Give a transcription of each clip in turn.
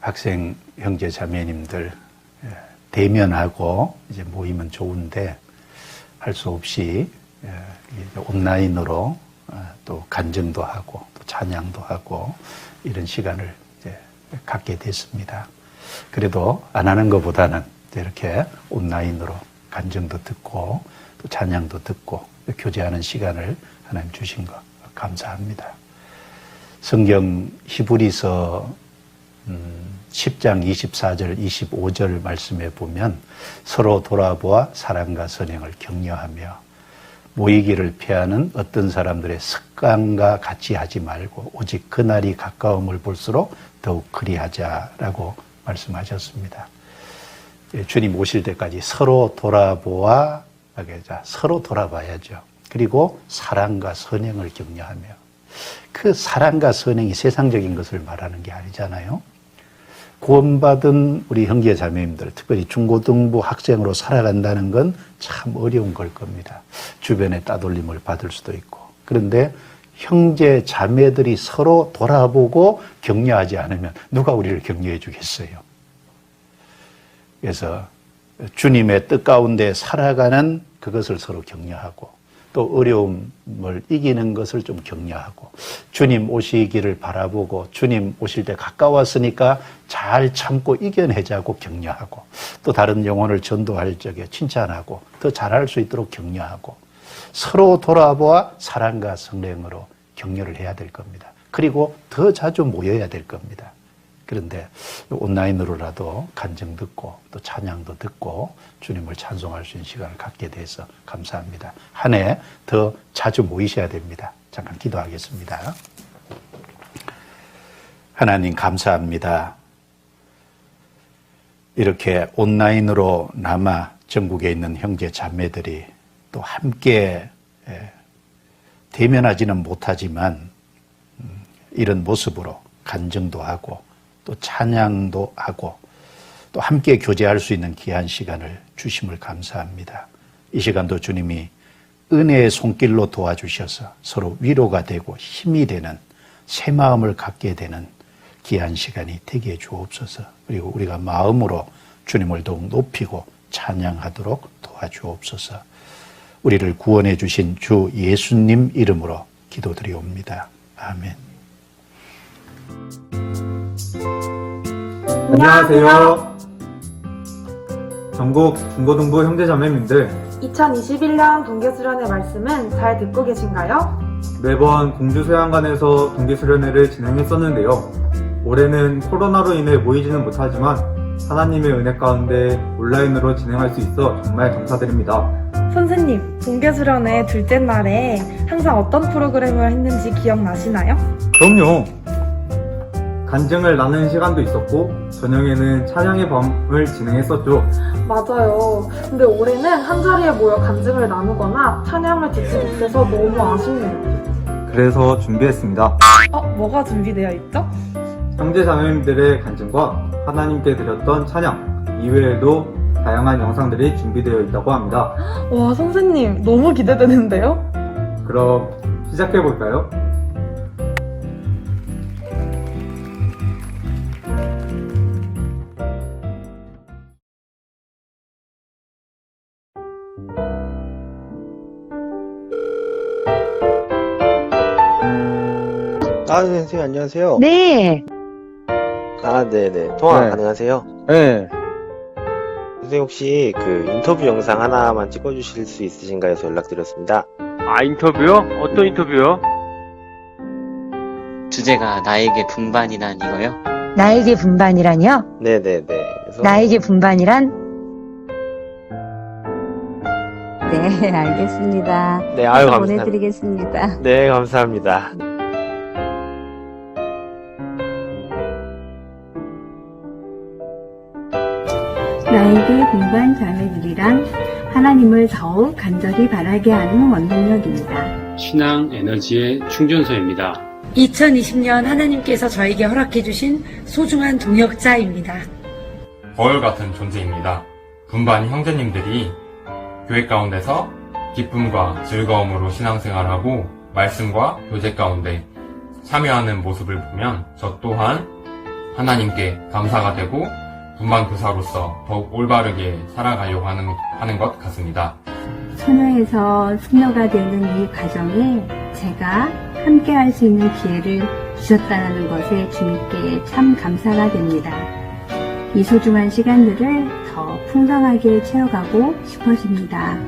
학생 형제 자매님들 대면하고 이제 모이면 좋은데 할 수 없이 온라인으로 또 간증도 하고 또 찬양도 하고 이런 시간을 이제 갖게 됐습니다. 그래도 안 하는 것보다는 이렇게 온라인으로 간증도 듣고 또 찬양도 듣고 교제하는 시간을 하나님 주신 것 감사합니다. 성경 히브리서 10장 24절 25절 말씀에 보면 서로 돌아보아 사랑과 선행을 격려하며 모이기를 피하는 어떤 사람들의 습관과 같이 하지 말고 오직 그날이 가까움을 볼수록 더욱 그리하자라고 말씀하셨습니다. 주님 오실 때까지 서로 돌아보아 서로 돌아봐야죠. 그리고 사랑과 선행을 격려하며 그 사랑과 선행이 세상적인 것을 말하는 게 아니잖아요. 구원받은 우리 형제 자매님들, 특별히 중고등부 학생으로 살아간다는 건 참 어려운 걸 겁니다. 주변에 따돌림을 받을 수도 있고. 그런데 형제 자매들이 서로 돌아보고 격려하지 않으면 누가 우리를 격려해 주겠어요? 그래서 주님의 뜻 가운데 살아가는 그것을 서로 격려하고 또 어려움을 이기는 것을 좀 격려하고 주님 오시기를 바라보고 주님 오실 때 가까웠으니까 잘 참고 이겨내자고 격려하고 또 다른 영혼을 전도할 적에 칭찬하고 더 잘할 수 있도록 격려하고 서로 돌아보아 사랑과 성령으로 격려를 해야 될 겁니다. 그리고 더 자주 모여야 될 겁니다. 그런데 온라인으로라도 간증 듣고 또 찬양도 듣고 주님을 찬송할 수 있는 시간을 갖게 돼서 감사합니다. 한 해 더 자주 모이셔야 됩니다. 잠깐 기도하겠습니다. 하나님 감사합니다. 이렇게 온라인으로 남아 전국에 있는 형제 자매들이 또 함께 대면하지는 못하지만 이런 모습으로 간증도 하고 또 찬양도 하고 또 함께 교제할 수 있는 귀한 시간을 주심을 감사합니다. 이 시간도 주님이 은혜의 손길로 도와주셔서 서로 위로가 되고 힘이 되는 새 마음을 갖게 되는 귀한 시간이 되게 해 주옵소서. 그리고 우리가 마음으로 주님을 더욱 높이고 찬양하도록 도와주옵소서. 우리를 구원해 주신 주 예수님 이름으로 기도드리옵니다. 아멘. 안녕하세요. 전국 중고등부 형제자매님들, 2021년 동계수련회 말씀은 잘 듣고 계신가요? 매번 공주수양관에서 동계수련회를 진행했었는데요. 올해는 코로나로 인해 모이지는 못하지만 하나님의 은혜 가운데 온라인으로 진행할 수 있어 정말 감사드립니다. 선생님, 동계수련회 둘째 날에 항상 어떤 프로그램을 했는지 기억나시나요? 그럼요. 간증을 나누는 시간도 있었고 저녁에는 찬양의 밤을 진행했었죠. 맞아요. 근데 올해는 한자리에 모여 간증을 나누거나 찬양을 듣지 못해서 너무 아쉽네요. 그래서 준비했습니다. 뭐가 준비되어 있죠? 형제자매님들의 간증과 하나님께 드렸던 찬양 이외에도 다양한 영상들이 준비되어 있다고 합니다. 와, 선생님, 너무 기대되는데요? 그럼 시작해볼까요? 선생님, 안녕하세요. 네. 네네. 통화 네. 가능하세요? 네. 선생님, 혹시 그 인터뷰 영상 하나만 찍어주실 수 있으신가 해서 연락드렸습니다. 아, 인터뷰요? 어떤 인터뷰요? 주제가 나에게 분반이란 이거요? 나에게 분반이란요? 네네네. 그래서 나에게 분반이란? 네, 알겠습니다. 네, 아유, 감사합니다. 보내드리겠습니다. 네, 감사합니다. 나에게 분반 자매들이란 하나님을 더욱 간절히 바라게 하는 원동력입니다. 신앙 에너지의 충전소입니다. 2020년 하나님께서 저에게 허락해 주신 소중한 동역자입니다. 거울 같은 존재입니다. 분반 형제님들이 교회 가운데서 기쁨과 즐거움으로 신앙생활하고 말씀과 교제 가운데 참여하는 모습을 보면 저 또한 하나님께 감사가 되고 분반 교사로서 더욱 올바르게 살아가려고 하는 것 같습니다. 소녀에서 숙녀가 되는 이 과정에 제가 함께 할 수 있는 기회를 주셨다는 것에 주님께 참 감사가 됩니다. 이 소중한 시간들을 더 풍성하게 채워가고 싶어집니다.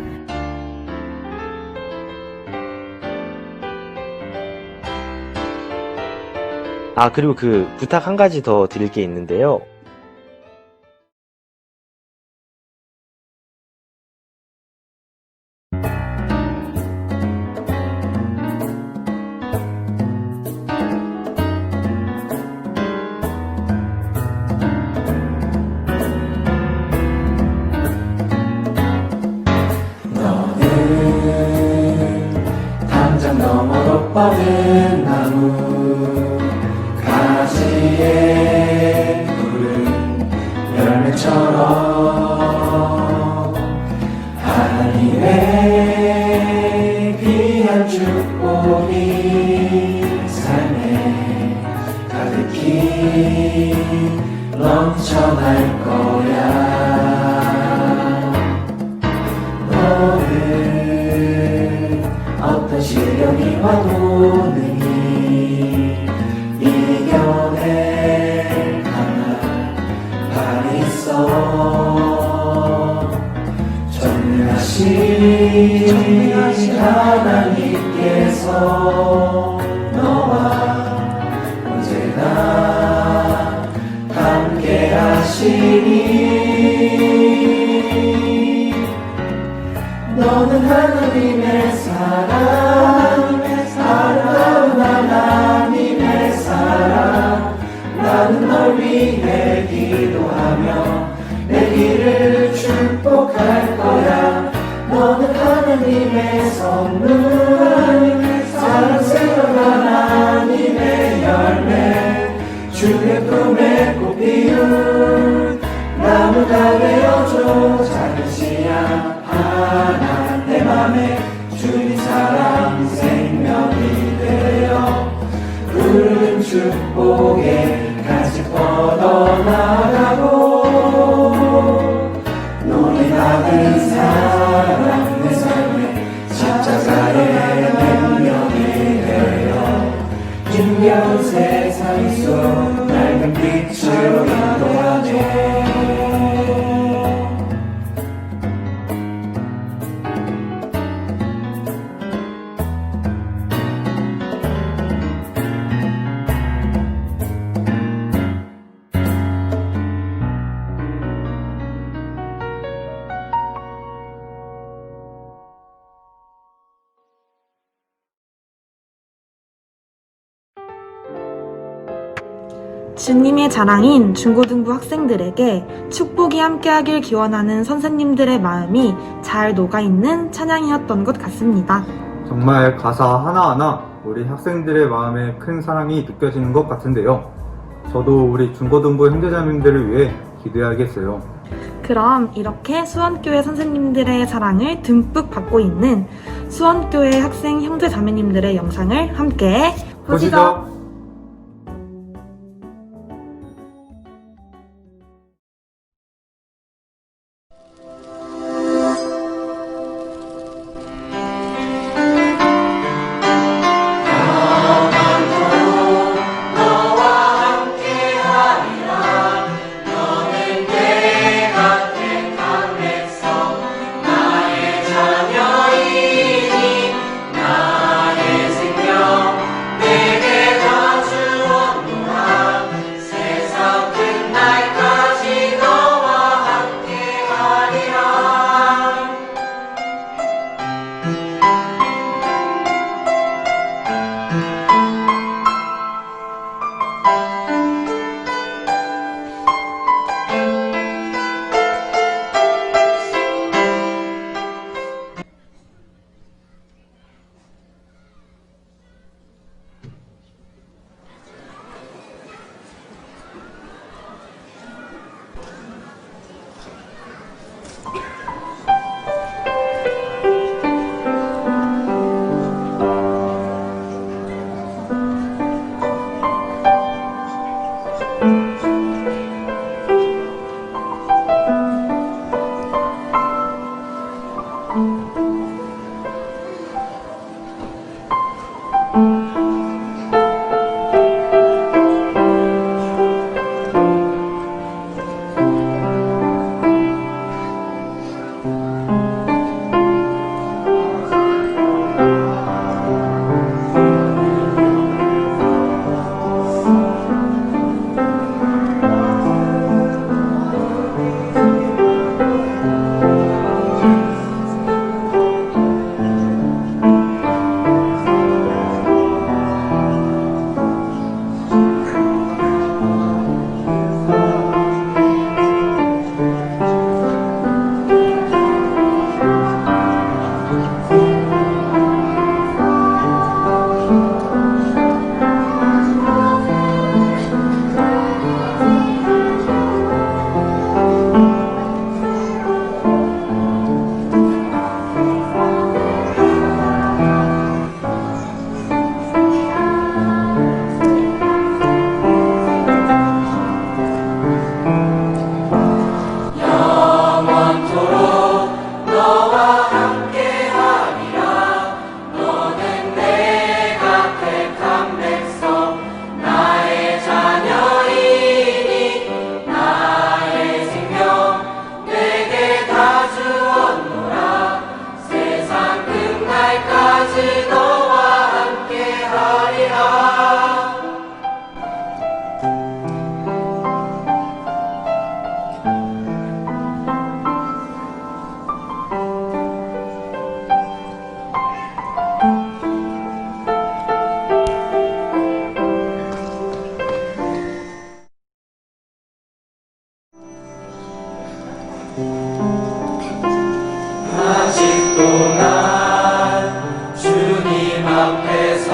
그리고 부탁 한 가지 더 드릴 게 있는데요. 당장 너머로 뻗은 나무 가지에 푸른 열매처럼 하나님의 귀한 축복이 삶에 가득히 넘쳐날 거야. 너는 어떤 시련이 와도 능히 이겨낼 하나 있어. 전능하신 하나님께서 너와 언제나 함께 하시니 너는 하나님의 사랑, 아름다운 하나님의 사랑. 나는 널 위해 기도하며 내 길을 축복할 거야. 너는 하나님의 선물, 사랑스러운 하나님의 열매, 주의 품에 꽃 피운 나무가 되어줘. 작은 씨앗 하나 내 맘에 주님 사랑 생명이 되어 푸른 축복에 같이 뻗어나가고 너의 받은 사랑 내 삶에 십자가의 능력이 되어 힘겨운 세상 속 밝은 빛으로 인도하네. 주님의 자랑인 중고등부 학생들에게 축복이 함께하길 기원하는 선생님들의 마음이 잘 녹아있는 찬양이었던 것 같습니다. 정말 가사 하나하나 우리 학생들의 마음에 큰 사랑이 느껴지는 것 같은데요. 저도 우리 중고등부 형제자매님들을 위해 기도해야겠어요. 그럼 이렇게 수원교회 선생님들의 사랑을 듬뿍 받고 있는 수원교회 학생 형제자매님들의 영상을 함께 보시죠. 내게 주님 앞에서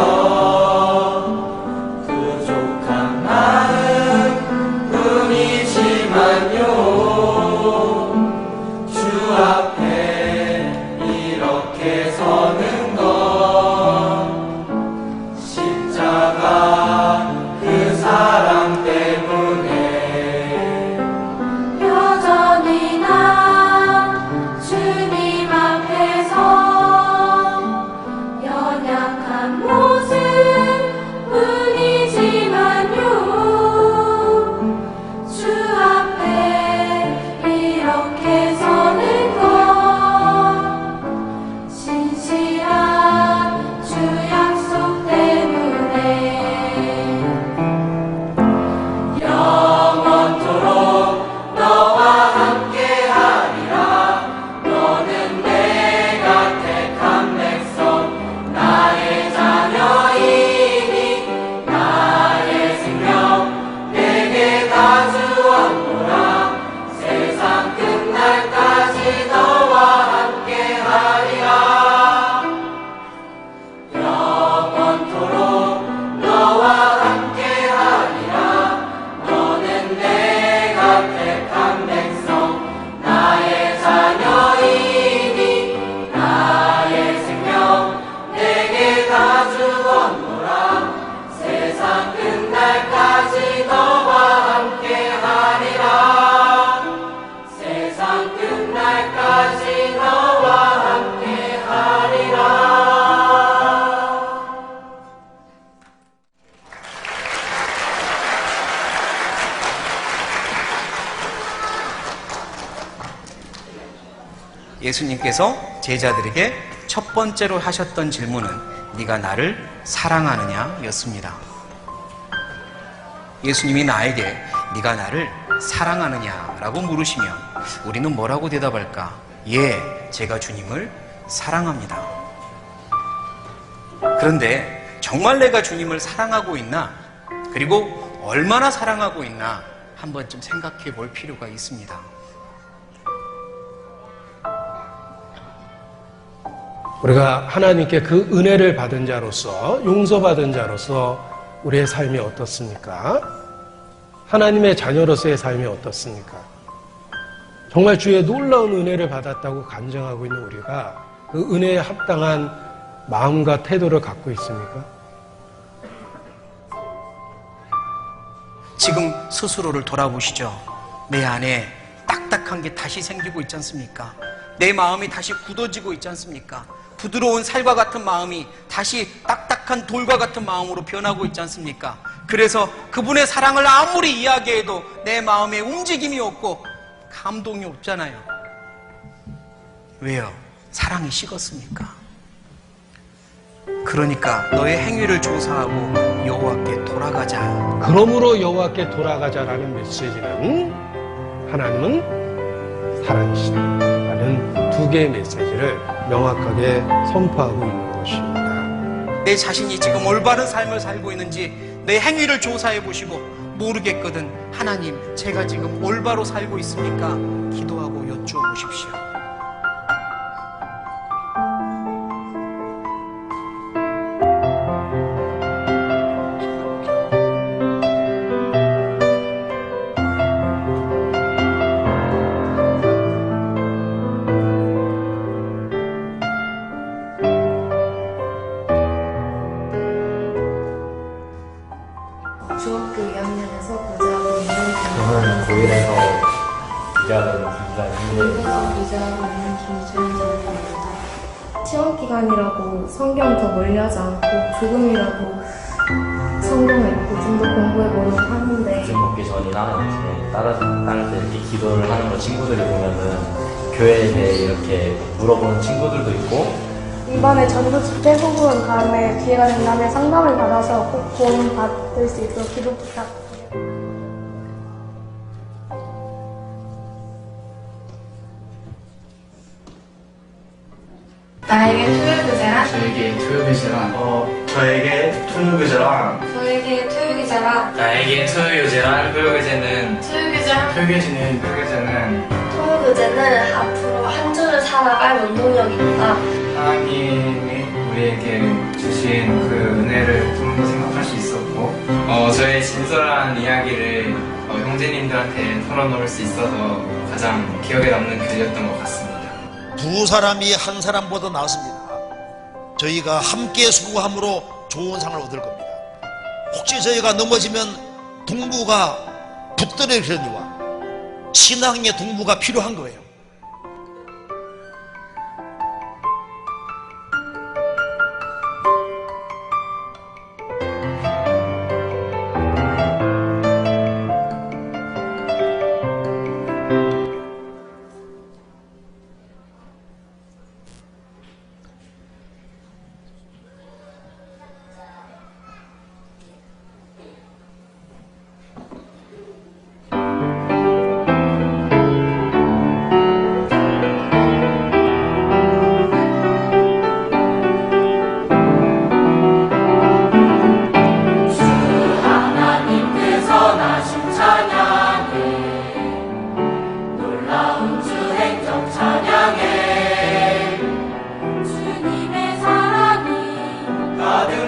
부족한 마음 뿐이지만요 주 앞에 이렇게 서는 건 십자가 그 사랑 때문에 여전히 난 주님 앞에서 연약한 모습 뿐이지만요 주 앞에 이렇게 서는 건 신실한 주 약속 때문에 영원토록 너와 함께하리라 너는 내가 택한 백성 나의 자녀이니 나의 생명 내게 다 주었노라 세상 끝날까지 너와 함께하리라 영원토록 너와 함께하리라 너는 내가 택한 백성 나의 자녀이니 나의 생명 내게 다 주었노라 세상 끝날까지 너와 함께하리라 세상 끝날까지 너와 함께하리라 예수님께서 제자들에게 첫 번째로 하셨던 질문은 네가 나를 사랑하느냐 였습니다. 예수님이 나에게 네가 나를 사랑하느냐라고 물으시면 우리는 뭐라고 대답할까? 예, 제가 주님을 사랑합니다. 그런데 정말 내가 주님을 사랑하고 있나? 그리고 얼마나 사랑하고 있나? 한 번쯤 생각해 볼 필요가 있습니다. 우리가 하나님께 그 은혜를 받은 자로서, 용서받은 자로서 우리의 삶이 어떻습니까? 하나님의 자녀로서의 삶이 어떻습니까? 정말 주의 놀라운 은혜를 받았다고 간증하고 있는 우리가 그 은혜에 합당한 마음과 태도를 갖고 있습니까? 지금 스스로를 돌아보시죠. 내 안에 딱딱한 게 다시 생기고 있지 않습니까? 내 마음이 다시 굳어지고 있지 않습니까? 부드러운 살과 같은 마음이 다시 딱딱한 돌과 같은 마음으로 변하고 있지 않습니까? 그래서 그분의 사랑을 아무리 이야기해도 내 마음에 움직임이 없고 감동이 없잖아요. 왜요? 사랑이 식었습니까? 그러니까 너의 행위를 조사하고 여호와께 돌아가자. 그러므로 여호와께 돌아가자라는 메시지는 하나님은 사랑이시다 라는 두 개의 메시지를 명확하게 선포하고 있는 것입니다. 내 자신이 지금 올바른 삶을 살고 있는지 내 행위를 조사해 보시고 모르겠거든 하나님 제가 지금 올바로 살고 있습니까? 기도하고 여쭈어 보십시오. 중학교 2학년에서 교제하고 있는 저는 고1에서 교제하고 있는 김주환입니다. 교제하고 있는 김주현입니다. 시험 기간이라고 성경 더 멀리 하지 않고 조금이라도 성경을 읽고 좀 더 공부해보려고 하는데 점심 먹기 전이나 이렇게 다른 때 이렇게 기도를 하는 거 친구들이 보면은 교회에 대해 이렇게 물어보는 친구들도 있고 이번에 전도 집회 후보는 다음에 기회가 된다면 상담을 받아서 꼭 도움 받을 수 있도록 기도 부탁드려요. 나에게 토요교제란? 저에게 토요교제란 저에게 토요교제란 저에게 토요교제란? 나에게 토요교제란 토요교제는 토요교제는 앞으로 한 주를 살아갈 원동력입니다. 하나님이 우리에게 주신 그 은혜를 좀 더 생각할 수 있었고 저의 진솔한 이야기를 형제님들한테 털어놓을 수 있어서 가장 기억에 남는 교제였던 것 같습니다. 두 사람이 한 사람보다 나았습니다. 저희가 함께 수고함으로 좋은 상을 얻을 겁니다. 혹시 저희가 넘어지면 동무가 붙들어주려니와 신앙의 동무가 필요한 거예요.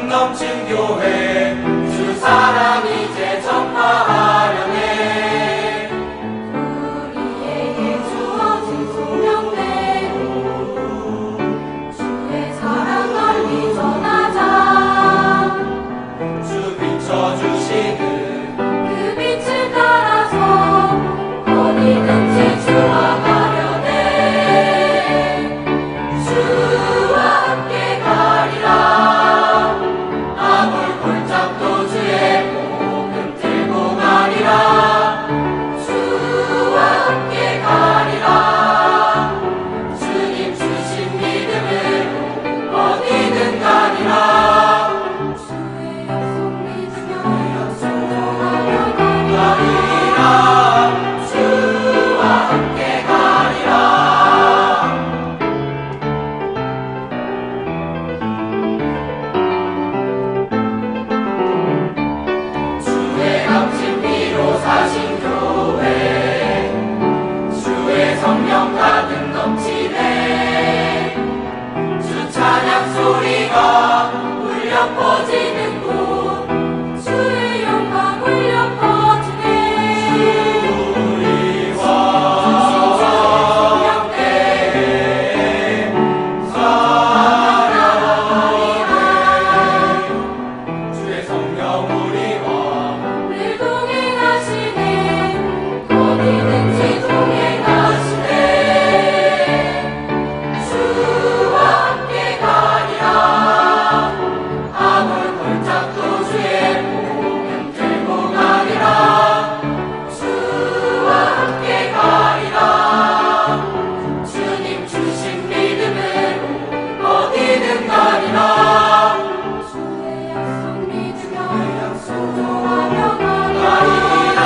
넘친 교회 주 사랑 이제 전파하려네. 우리에게 주어진 소명대로 주의 사랑 널리 전하자. 주 비춰주시는 그 빛을 따라서 어디든지 주와 가려네. 주와 함께 가리라. 주와 함께 가리라. 주님 주신 믿음으로 어디든 가리라. 주의 약속 믿으며 순종하며 가리라. 주와 함께 가리라. 주의 값진 피로 사신 교회 주의 성령 가득 넘치네. 주 찬양 소리가 울려 퍼지는 곳 주의 영광 울려 퍼지네. 우리와 성령대에 사랑하리라. 주의 성령 우리와 늘 동행하시네. 어디든지 동행하시네. 주와 함께 가리라. 아무 골짜기도 주의 복음 들고 가리라. 주와 함께 가리라. 주님 주신 믿음으로 어디든 가리라. 주의 약속 믿으며 순종하며 가리라.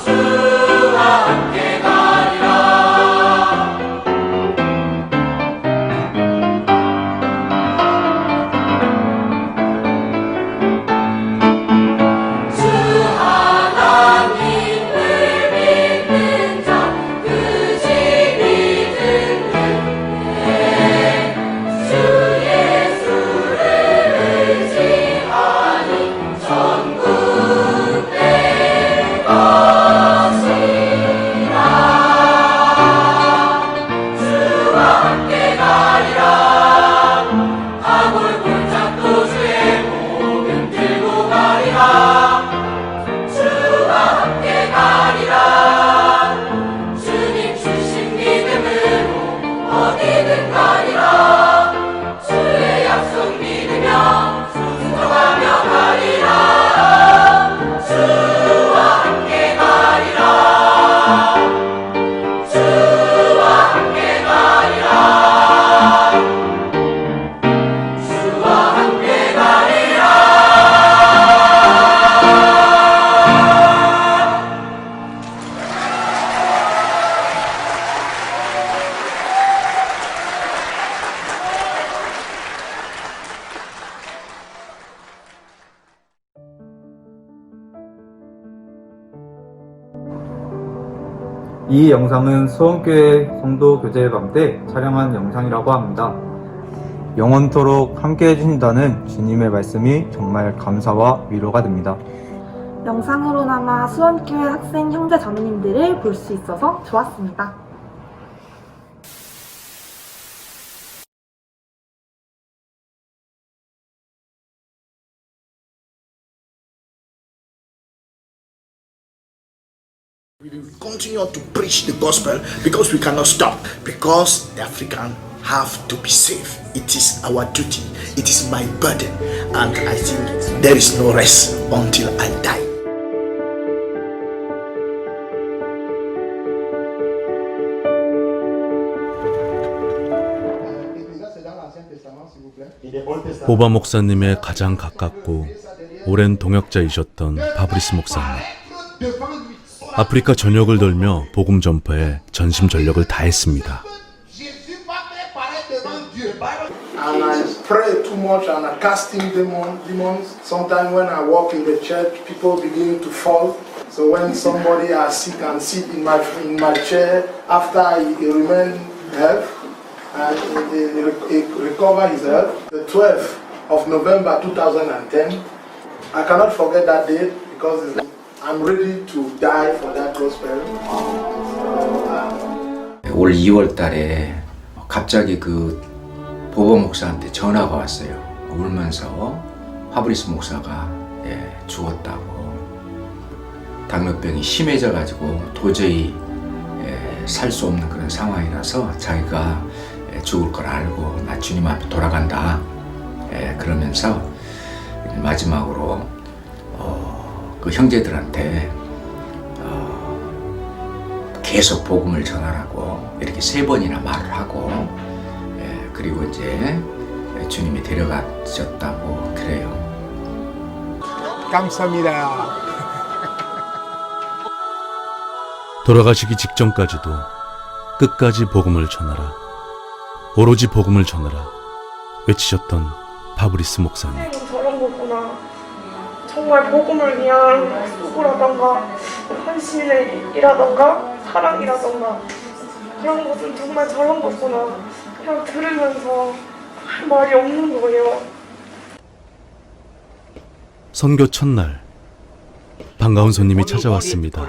주와 함께 가리라. 주 하나님을 믿는 자 그 집이 듣는데 주 예수를 의지하니 천국 될 것이라. 주와 함께 가리라. 아몰 골짜기도 주의 복음 들고 가리라. 주와 함께 가리라. 주님 주신 믿음으로 어디든 가리라. 주의 약속 믿으며 순종하며 가리라. 주와 함께 가리라. 주와 함께 가리라. 주와 함께 가리라. 이 영상은 수원교회 성도 교제의 밤 때 촬영한 영상이라고 합니다. 영원토록 함께 해주신다는 주님의 말씀이 정말 감사와 위로가 됩니다. 영상으로나마 수원교회 학생 형제 자매님들을 볼 수 있어서 좋았습니다. We will continue to preach the gospel because we cannot stop, because the African have to be safe. It is our duty, it is my burden, and I think there is no rest until I die. 보바 목사님의 가장 가깝고 오랜 동역자이셨던 바브리스 목사님. 아프리카 전역을 돌며 복음 전파에 전심전력을 다했습니다. And I pray too much and I casting demons. Sometimes when I walk in the church, people begin to fall. So when somebody is sick and sit in my chair, after he remain health, and he recover his health, the 12th of November 2010, I cannot forget that date because I'm ready to die for that gospel. 올 2월 달에 갑자기 그 보버 목사한테 전화가 왔어요. 울면서 파브리스 목사가 죽었다고. 당뇨병이 심해져 가지고 도저히 살 수 없는 그런 상황이라서 자기가 죽을 걸 알고 나 주님 앞에 돌아간다. 그러면서 마지막으로 그 형제들한테 계속 복음을 전하라고 이렇게 3번이나 말을 하고 그리고 이제 주님이 데려가셨다고 그래요. 감사합니다. 돌아가시기 직전까지도 끝까지 복음을 전하라, 오로지 복음을 전하라 외치셨던 바브리스 목사님. 저런 거구나. 정말 복음을 위한 수고라던가 헌신이라던가 사랑이라던가 그런 것은 정말 저런 거구나. 그냥 들으면서 할 말이 없는 거예요. 선교 첫날 반가운 손님이 찾아왔습니다.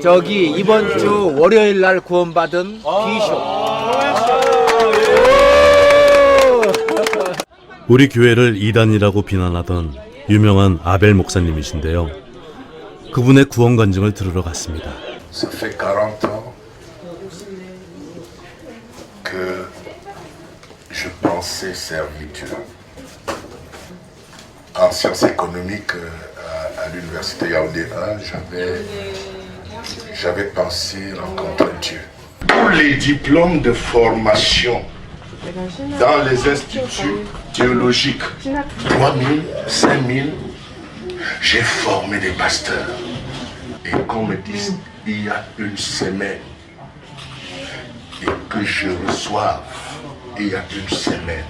저기 이번 주 월요일 날 구원받은 비숍. 우리 교회를 이단이라고 비난하던 유명한 아벨 목사님이신데요. 그분의 구원 간증을 들으러 갔습니다. Ça fait 40 ans que je pensais servir Dieu. En sciences économiques à l'université Yaoundé 1, j'avais pensé rencontrer Dieu. Tous les diplômes de formation dans les instituts théologiques, 3000, 5000, j'ai formé des pasteurs. Et qu'on me dise, il y a une semaine, et que je reçoive, il y a une semaine,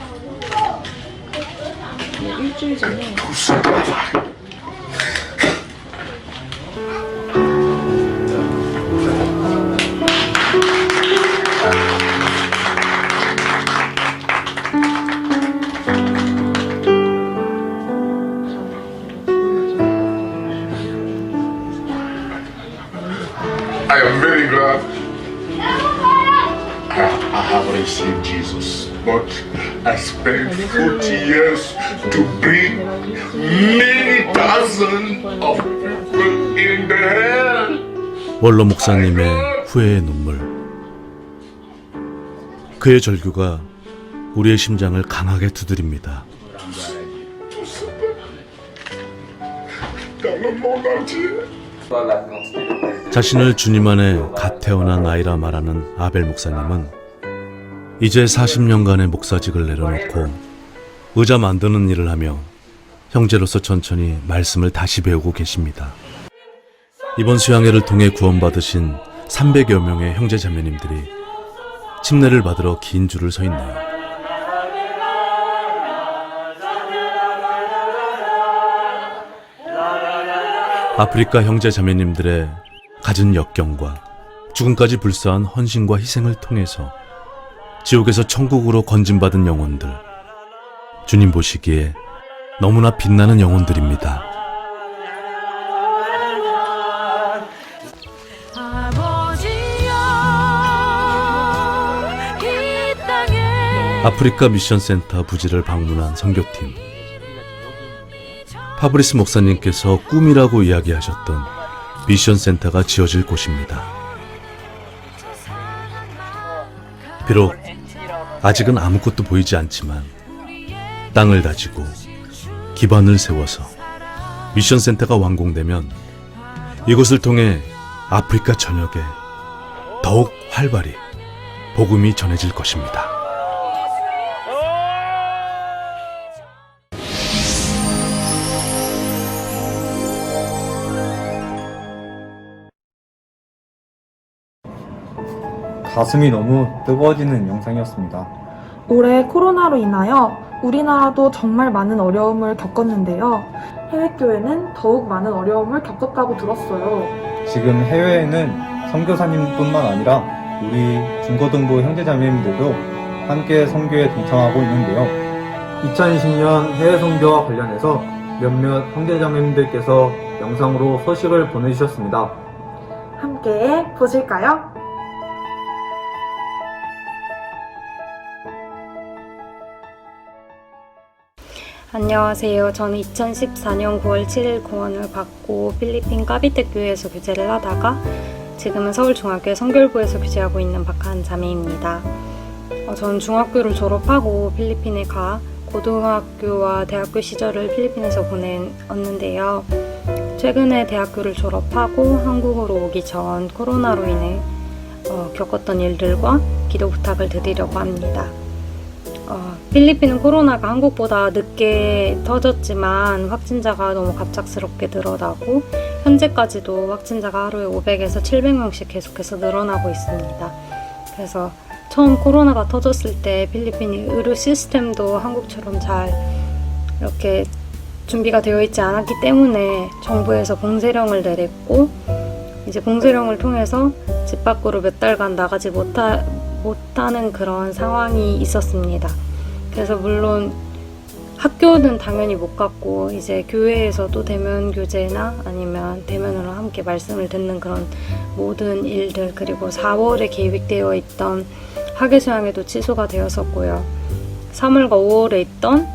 que tout ce travail, I am very glad I have received Jesus, but I spent 40 years to bring many thousands of people in the hell. 원로 목사님의 후회의 눈물. 그의 절규가 우리의 심장을 강하게 두드립니다. Dans le monde entier. 자신을 주님 안에 갓 태어난 아이라 말하는 아벨 목사님은 이제 40년간의 목사직을 내려놓고 의자 만드는 일을 하며 형제로서 천천히 말씀을 다시 배우고 계십니다. 이번 수양회를 통해 구원받으신 300여 명의 형제 자매님들이 침례를 받으러 긴 줄을 서 있네요. 아프리카 형제 자매님들의 갖은 역경과 죽음까지 불사한 헌신과 희생을 통해서 지옥에서 천국으로 건진받은 영혼들. 주님 보시기에 너무나 빛나는 영혼들입니다. 아프리카 미션센터 부지를 방문한 선교팀. 파브리스 목사님께서 꿈이라고 이야기하셨던 미션센터가 지어질 곳입니다. 비록 아직은 아무것도 보이지 않지만 땅을 다지고 기반을 세워서 미션센터가 완공되면 이곳을 통해 아프리카 전역에 더욱 활발히 복음이 전해질 것입니다. 가슴이 너무 뜨거워지는 영상이었습니다. 올해 코로나로 인하여 우리나라도 정말 많은 어려움을 겪었는데요. 해외교회는 더욱 많은 어려움을 겪었다고 들었어요. 지금 해외에는 선교사님뿐만 아니라 우리 중고등부 형제자매님들도 함께 선교에 동참하고 있는데요. 2020년 해외 선교와 관련해서 몇몇 형제자매님들께서 영상으로 소식을 보내주셨습니다. 함께 보실까요? 안녕하세요. 저는 2014년 9월 7일 구원을 받고 필리핀 까비떼 교회에서 교제를 하다가 지금은 서울중학교의 선결부에서 교제하고 있는 박하은 자매입니다. 저는 중학교를 졸업하고 필리핀에 가 고등학교와 대학교 시절을 필리핀에서 보냈는데요. 최근에 대학교를 졸업하고 한국으로 오기 전 코로나로 인해 겪었던 일들과 기도 부탁을 드리려고 합니다. 필리핀은 코로나가 한국보다 늦게 터졌지만 확진자가 너무 갑작스럽게 늘어나고 현재까지도 확진자가 하루에 500에서 700명씩 계속해서 늘어나고 있습니다. 그래서 처음 코로나가 터졌을 때 필리핀이 의료 시스템도 한국처럼 잘 이렇게 준비가 되어 있지 않았기 때문에 정부에서 봉쇄령을 내렸고 이제 봉쇄령을 통해서 집 밖으로 몇 달간 나가지 못하는 그런 상황이 있었습니다. 그래서 물론 학교는 당연히 못 갔고 이제 교회에서도 대면 교제나 아니면 대면으로 함께 말씀을 듣는 그런 모든 일들, 그리고 4월에 계획되어 있던 학예수양회도 취소가 되었었고요. 3월과 5월에 있던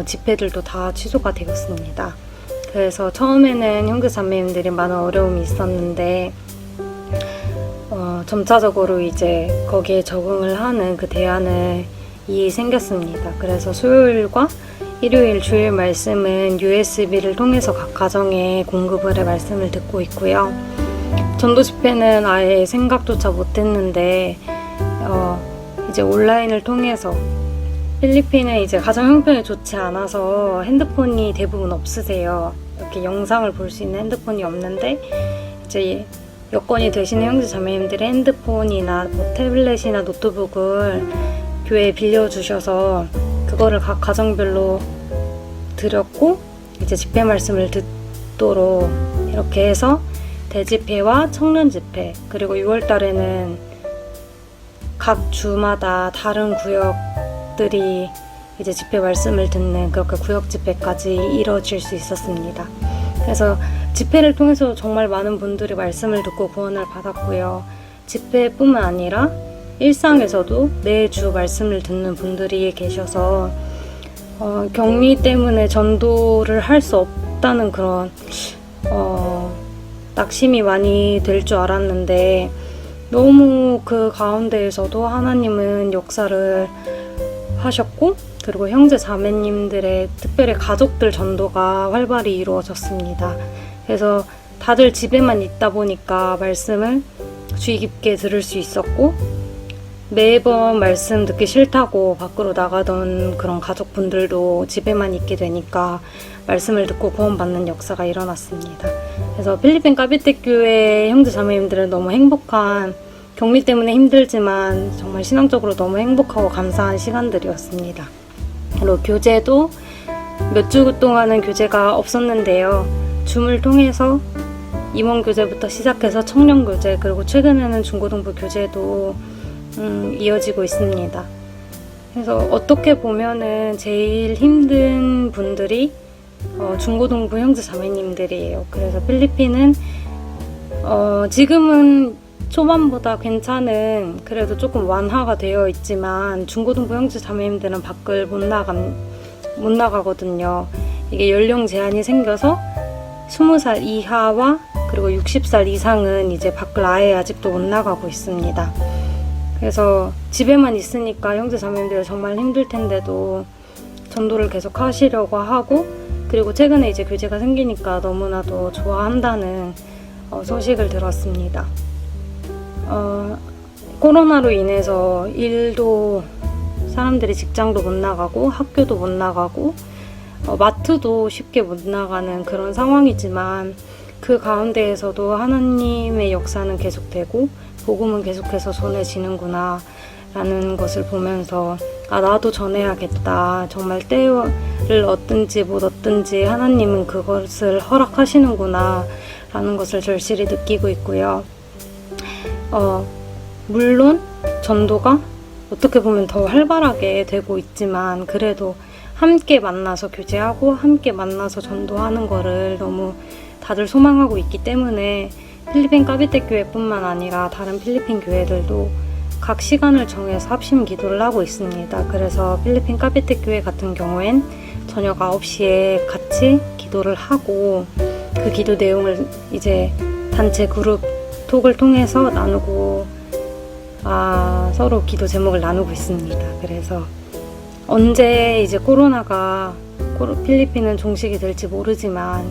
집회들도 다 취소가 되었습니다. 그래서 처음에는 형제자매님들이 많은 어려움이 있었는데 점차적으로 이제 거기에 적응을 하는 그 대안이 생겼습니다. 그래서 수요일과 일요일 주일 말씀은 USB를 통해서 각 가정에 공급을 해 말씀을 듣고 있고요. 전도 집회는 아예 생각조차 못했는데 이제 온라인을 통해서 필리핀은 이제 가정 형편이 좋지 않아서 핸드폰이 대부분 없으세요. 이렇게 영상을 볼 수 있는 핸드폰이 없는데 이제 여건이 되시는 형제 자매님들의 핸드폰이나 뭐 태블릿이나 노트북을 교회에 빌려주셔서 그거를 각 가정별로 드렸고 이제 집회 말씀을 듣도록 이렇게 해서 대집회와 청년 집회, 그리고 6월 달에는 각 주마다 다른 구역들이 이제 집회 말씀을 듣는 그렇게 구역 집회까지 이뤄질 수 있었습니다. 그래서 집회를 통해서 정말 많은 분들이 말씀을 듣고 구원을 받았고요. 집회뿐만 아니라 일상에서도 매주 말씀을 듣는 분들이 계셔서 격리 때문에 전도를 할 수 없다는 그런 낙심이 많이 될 줄 알았는데 너무 그 가운데에서도 하나님은 역사를 하셨고, 그리고 형제 자매님들의 특별히 가족들 전도가 활발히 이루어졌습니다. 그래서 다들 집에만 있다 보니까 말씀을 주의 깊게 들을 수 있었고, 매번 말씀 듣기 싫다고 밖으로 나가던 그런 가족분들도 집에만 있게 되니까 말씀을 듣고 구원받는 역사가 일어났습니다. 그래서 필리핀 까비떼 교회 형제 자매님들은 너무 행복한, 격리 때문에 힘들지만 정말 신앙적으로 너무 행복하고 감사한 시간들이었습니다. 그리고 교제도 몇 주 동안은 교제가 없었는데요. 줌을 통해서 임원 교제부터 시작해서 청년 교제, 그리고 최근에는 중고등부 교제도 이어지고 있습니다. 그래서 어떻게 보면은 제일 힘든 분들이 중고등부 형제 자매님들이에요. 그래서 필리핀은 지금은 초반보다 괜찮은, 그래도 조금 완화가 되어 있지만 중고등부 형제 자매님들은 밖을 못 나가거든요. 이게 연령 제한이 생겨서 20살 이하와 그리고 60살 이상은 이제 밖을 아예 아직도 못 나가고 있습니다. 그래서 집에만 있으니까 형제 자매님들 정말 힘들 텐데도 전도를 계속 하시려고 하고, 그리고 최근에 이제 교제가 생기니까 너무나도 좋아한다는 소식을 들었습니다. 코로나로 인해서 일도, 사람들이 직장도 못 나가고 학교도 못 나가고 마트도 쉽게 못 나가는 그런 상황이지만, 그 가운데에서도 하나님의 역사는 계속되고 복음은 계속해서 전해지는구나 라는 것을 보면서 나도 전해야겠다. 정말 때를 얻든지 못 얻든지 하나님은 그것을 허락하시는구나 라는 것을 절실히 느끼고 있고요. 물론 전도가 어떻게 보면 더 활발하게 되고 있지만, 그래도 함께 만나서 교제하고 함께 만나서 전도하는 거를 너무 다들 소망하고 있기 때문에 필리핀 까비떼 교회뿐만 아니라 다른 필리핀 교회들도 각 시간을 정해서 합심 기도를 하고 있습니다. 그래서 필리핀 까비떼 교회 같은 경우엔 저녁 9시에 같이 기도를 하고, 그 기도 내용을 이제 단체 그룹 톡을 통해서 나누고 서로 기도 제목을 나누고 있습니다. 그래서 언제 이제 코로나가 필리핀은 종식이 될지 모르지만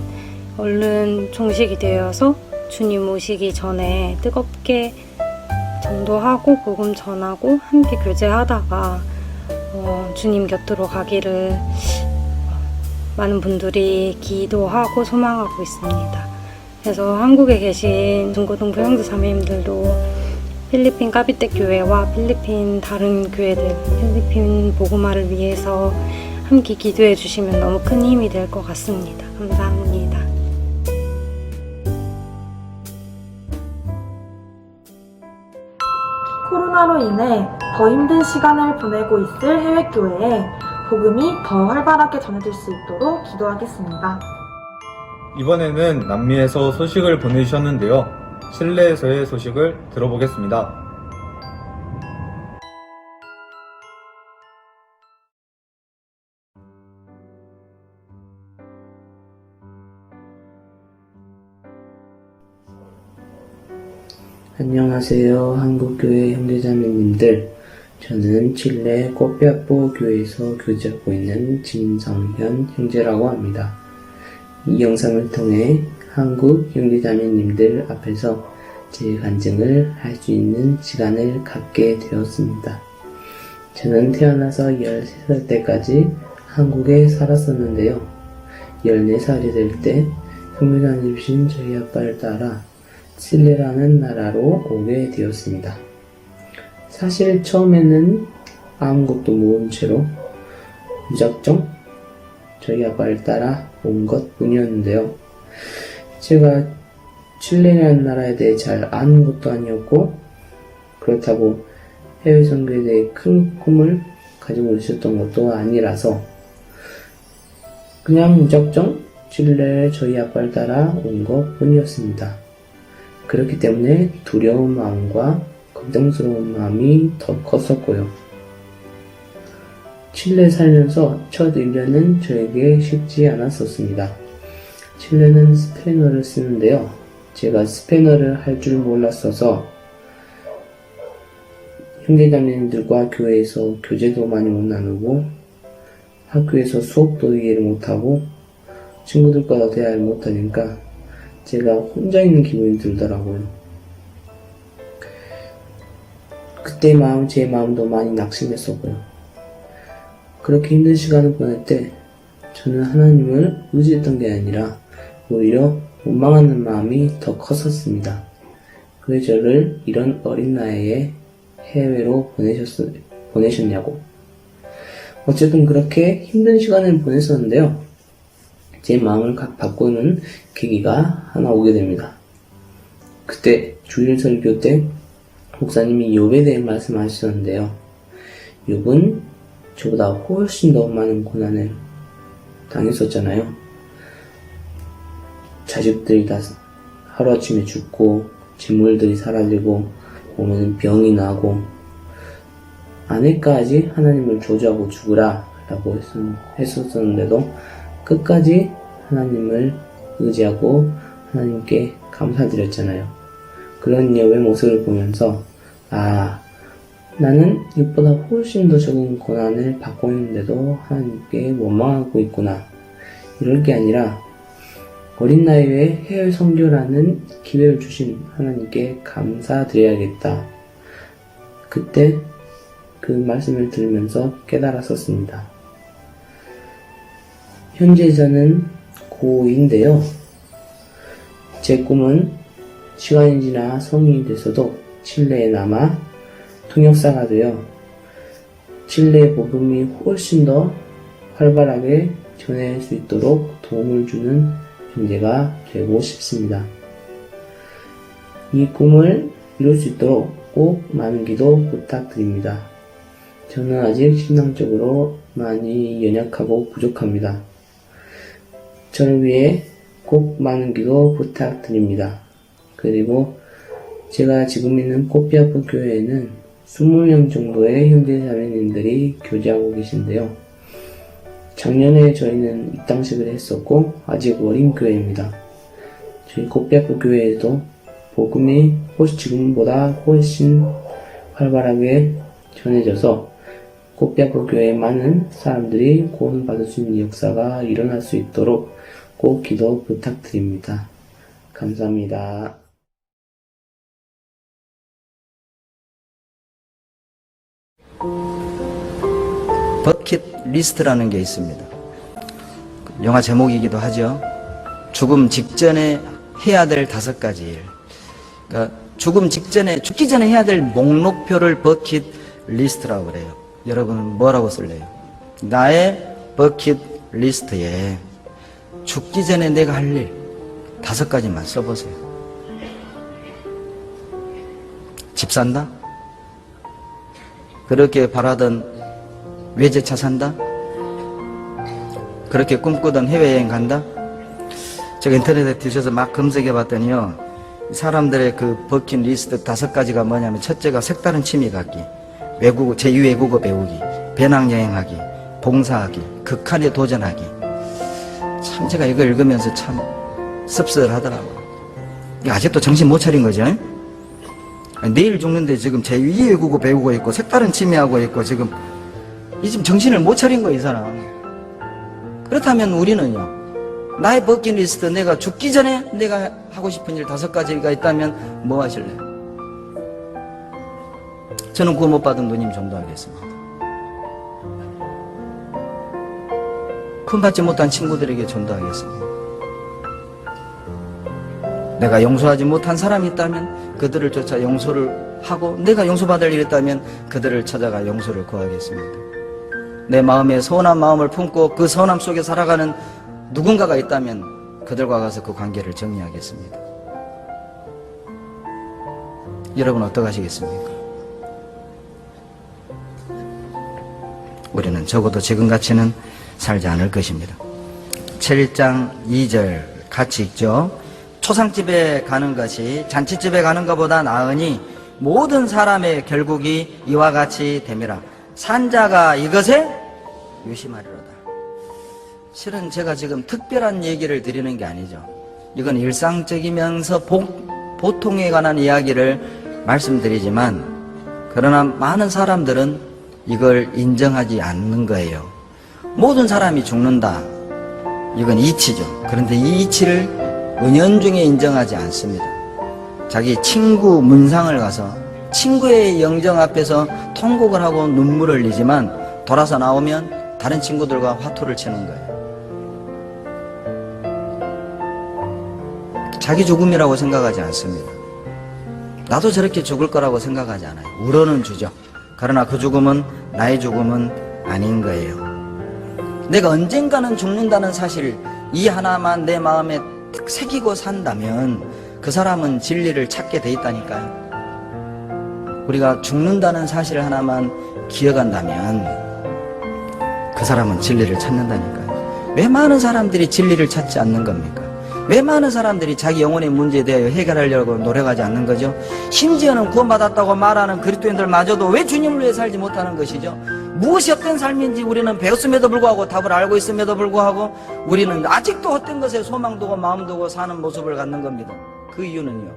얼른 종식이 되어서 주님 오시기 전에 뜨겁게 전도하고 복음 전하고 함께 교제하다가 주님 곁으로 가기를 많은 분들이 기도하고 소망하고 있습니다. 그래서 한국에 계신 중고등부 형제 자매님들도 필리핀 까비떼 교회와 필리핀 다른 교회들, 필리핀 복음화를 위해서 함께 기도해 주시면 너무 큰 힘이 될 것 같습니다. 감사합니다. 코로나로 인해 더 힘든 시간을 보내고 있을 해외교회에 복음이 더 활발하게 전해질 수 있도록 기도하겠습니다. 이번에는 남미에서 소식을 보내주셨는데요. 실내에서의 소식을 들어보겠습니다. 안녕하세요. 한국교회 형제자매님들. 저는 칠레 꼬뼈뽀 교회에서 교제하고 있는 진성현 형제라고 합니다. 이 영상을 통해 한국 형제자매님들 앞에서 제 간증을 할 수 있는 시간을 갖게 되었습니다. 저는 태어나서 13살 때까지 한국에 살았었는데요. 14살이 될 때 형제자매이신 저희 아빠를 따라 칠레라는 나라로 오게 되었습니다. 사실 처음에는 아무것도 모른 채로 무작정 저희 아빠를 따라 온 것 뿐이었는데요. 제가 칠레라는 나라에 대해 잘 아는 것도 아니었고, 그렇다고 해외 선교에 대해 큰 꿈을 가지고 있었던 것도 아니라서 그냥 무작정 칠레에 저희 아빠를 따라 온 것 뿐이었습니다. 그렇기 때문에 두려운 마음과 걱정스러운 마음이 더 컸었고요. 칠레에 살면서 첫 1년은 저에게 쉽지 않았었습니다. 칠레는 스페인어를 쓰는데요. 제가 스페인어를 할 줄 몰랐어서 형제자매님들과 교회에서 교제도 많이 못 나누고, 학교에서 수업도 이해를 못하고, 친구들과 대화를 못하니까 제가 혼자 있는 기분이 들더라고요. 그때 제 마음도 많이 낙심했었고요. 그렇게 힘든 시간을 보낼 때 저는 하나님을 의지했던 게 아니라 오히려 원망하는 마음이 더 컸었습니다. 왜 저를 이런 어린 나이에 해외로 보내셨냐고. 어쨌든 그렇게 힘든 시간을 보냈었는데요. 제 마음을 바꾸는 계기가 하나 오게 됩니다. 그때 주일 설교 때 목사님이 욥에 대해 말씀하셨는데요. 욥은 저보다 훨씬 더 많은 고난을 당했었잖아요. 자식들이 다 하루아침에 죽고 재물들이 사라지고 오면 병이 나고 아내까지 하나님을 저주하고 죽으라 라고 했었는데도 끝까지 하나님을 의지하고 하나님께 감사드렸잖아요. 그런 욥의 모습을 보면서 나는 이보다 훨씬 더 적은 고난을 받고 있는데도 하나님께 원망하고 있구나. 이럴 게 아니라 어린 나이에 해외 선교라는 기회를 주신 하나님께 감사드려야겠다. 그때 그 말씀을 들으면서 깨달았었습니다. 현재 저는 고2인데요. 제 꿈은 시간이 지나 성인이 돼서도 칠레에 남아 통역사가 되어 칠레의 복음이 훨씬 더 활발하게 전할 수 있도록 도움을 주는 존재가 되고 싶습니다. 이 꿈을 이룰 수 있도록 꼭 많은 기도 부탁드립니다. 저는 아직 신앙적으로 많이 연약하고 부족합니다. 저를 위해 꼭 많은 기도 부탁드립니다. 그리고 제가 지금 있는 꽃비아프 교회에는 20명 정도의 형제자매님들이 교제하고 계신데요. 작년에 저희는 입당식을 했었고 아직 어린 교회입니다. 저희 꽃비아프 교회에도 복음이 지금보다 훨씬 활발하게 전해져서 꽃비아프 교회의 많은 사람들이 구원받을 수 있는 역사가 일어날 수 있도록 꼭 기도 부탁드립니다. 감사합니다. 버킷리스트라는 게 있습니다. 영화 제목이기도 하죠. 죽음 직전에 해야 될 5가지 일. 그러니까 죽기 전에 해야 될 목록표를 버킷리스트라고 그래요. 여러분은 뭐라고 쓸래요? 나의 버킷리스트에 죽기 전에 내가 할 일 5가지만 써보세요. 집 산다? 그렇게 바라던 외제차 산다? 그렇게 꿈꾸던 해외여행 간다? 제가 인터넷에 뒤져서 막 검색해 봤더니요, 사람들의 그 버킷리스트 5가지가 뭐냐면, 첫째가 색다른 취미 갖기, 제2외국어 배우기, 배낭여행하기, 봉사하기, 극한에 도전하기. 참 제가 이거 읽으면서 참 씁쓸하더라고요. 아직도 정신 못 차린 거죠? 내일 죽는데 지금 제2외국어 배우고 있고 색다른 취미하고 있고 지금 정신을 못 차린 거야, 이 사람. 그렇다면 우리는요, 나의 버킷리스트, 내가 죽기 전에 내가 하고 싶은 일 5가지가 있다면 뭐 하실래요? 저는 구원 못 받은 누님 전도하겠습니다. 구원받지 못한 친구들에게 전도하겠습니다. 내가 용서하지 못한 사람이 있다면 그들을 쫓아 용서를 하고, 내가 용서받을 일이 있다면 그들을 찾아가 용서를 구하겠습니다. 내 마음에 선한 마음을 품고 그 선함 속에 살아가는 누군가가 있다면 그들과 가서 그 관계를 정리하겠습니다. 여러분 어떡하시겠습니까? 우리는 적어도 지금같이는 살지 않을 것입니다. 7장 2절 같이 읽죠. 초상집에 가는 것이 잔치집에 가는 것보다 나으니 모든 사람의 결국이 이와 같이 됨이라. 산자가 이것에 유심하리로다. 실은 제가 지금 특별한 얘기를 드리는 게 아니죠. 이건 일상적이면서 보통에 관한 이야기를 말씀드리지만, 그러나 많은 사람들은 이걸 인정하지 않는 거예요. 모든 사람이 죽는다. 이건 이치죠. 그런데 이 이치를 은연중에 인정하지 않습니다. 자기 친구 문상을 가서 친구의 영정 앞에서 통곡을 하고 눈물을 흘리지만 돌아서 나오면 다른 친구들과 화투를 치는 거예요. 자기 죽음이라고 생각하지 않습니다. 나도 저렇게 죽을 거라고 생각하지 않아요. 우러는 주죠. 그러나 그 죽음은 나의 죽음은 아닌 거예요. 내가 언젠가는 죽는다는 사실, 이 하나만 내 마음에 새기고 산다면 그 사람은 진리를 찾게 돼 있다니까요. 우리가 죽는다는 사실 하나만 기억한다면 그 사람은 진리를 찾는다니까요. 왜 많은 사람들이 진리를 찾지 않는 겁니까? 왜 많은 사람들이 자기 영혼의 문제에 대하여 해결하려고 노력하지 않는 거죠? 심지어는 구원받았다고 말하는 그리스도인들마저도 왜 주님을 위해 살지 못하는 것이죠? 무엇이 헛된 삶인지 우리는 배웠음에도 불구하고, 답을 알고 있음에도 불구하고 우리는 아직도 헛된 것에 소망 두고 마음 두고 사는 모습을 갖는 겁니다. 그 이유는요,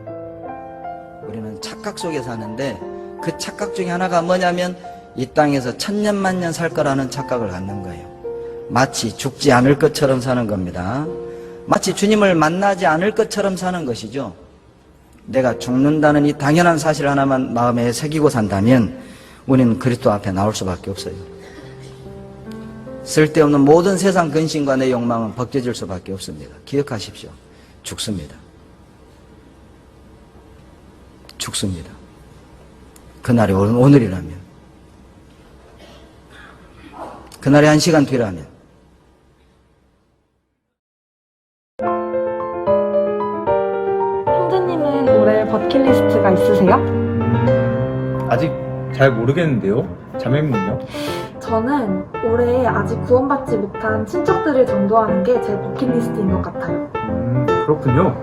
우리는 착각 속에 사는데, 그 착각 중에 하나가 뭐냐면 이 땅에서 천년만년 살 거라는 착각을 갖는 거예요. 마치 죽지 않을 것처럼 사는 겁니다. 마치 주님을 만나지 않을 것처럼 사는 것이죠. 내가 죽는다는 이 당연한 사실 하나만 마음에 새기고 산다면 우리는 그리스도 앞에 나올 수밖에 없어요. 쓸데없는 모든 세상 근심과 내 욕망은 벗겨질 수밖에 없습니다. 기억하십시오. 죽습니다. 죽습니다. 그날이 오늘이라면, 그날이 1시간 뒤라면, 형제님은 올해 버킷리스트가 있으세요? 아직 잘 모르겠는데요. 자매님은요? 저는 올해 아직 구원받지 못한 친척들을 전도하는 게 제 버킷리스트인 것 같아요. 그렇군요.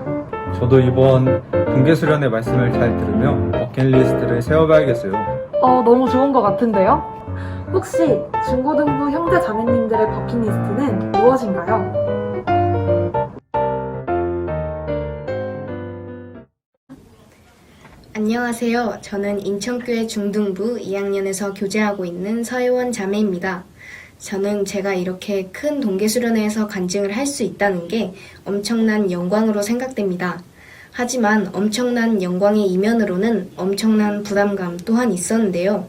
저도 이번 동계수련의 말씀을 잘 들으며 버킷리스트를 세워봐야겠어요. 너무 좋은 것 같은데요? 혹시 중고등부 형제 자매님들의 버킷리스트는 무엇인가요? 안녕하세요. 저는 인천교회 중등부 2학년에서 교제하고 있는 서혜원 자매입니다. 저는 제가 이렇게 큰 동계수련회에서 간증을 할 수 있다는 게 엄청난 영광으로 생각됩니다. 하지만 엄청난 영광의 이면으로는 엄청난 부담감 또한 있었는데요.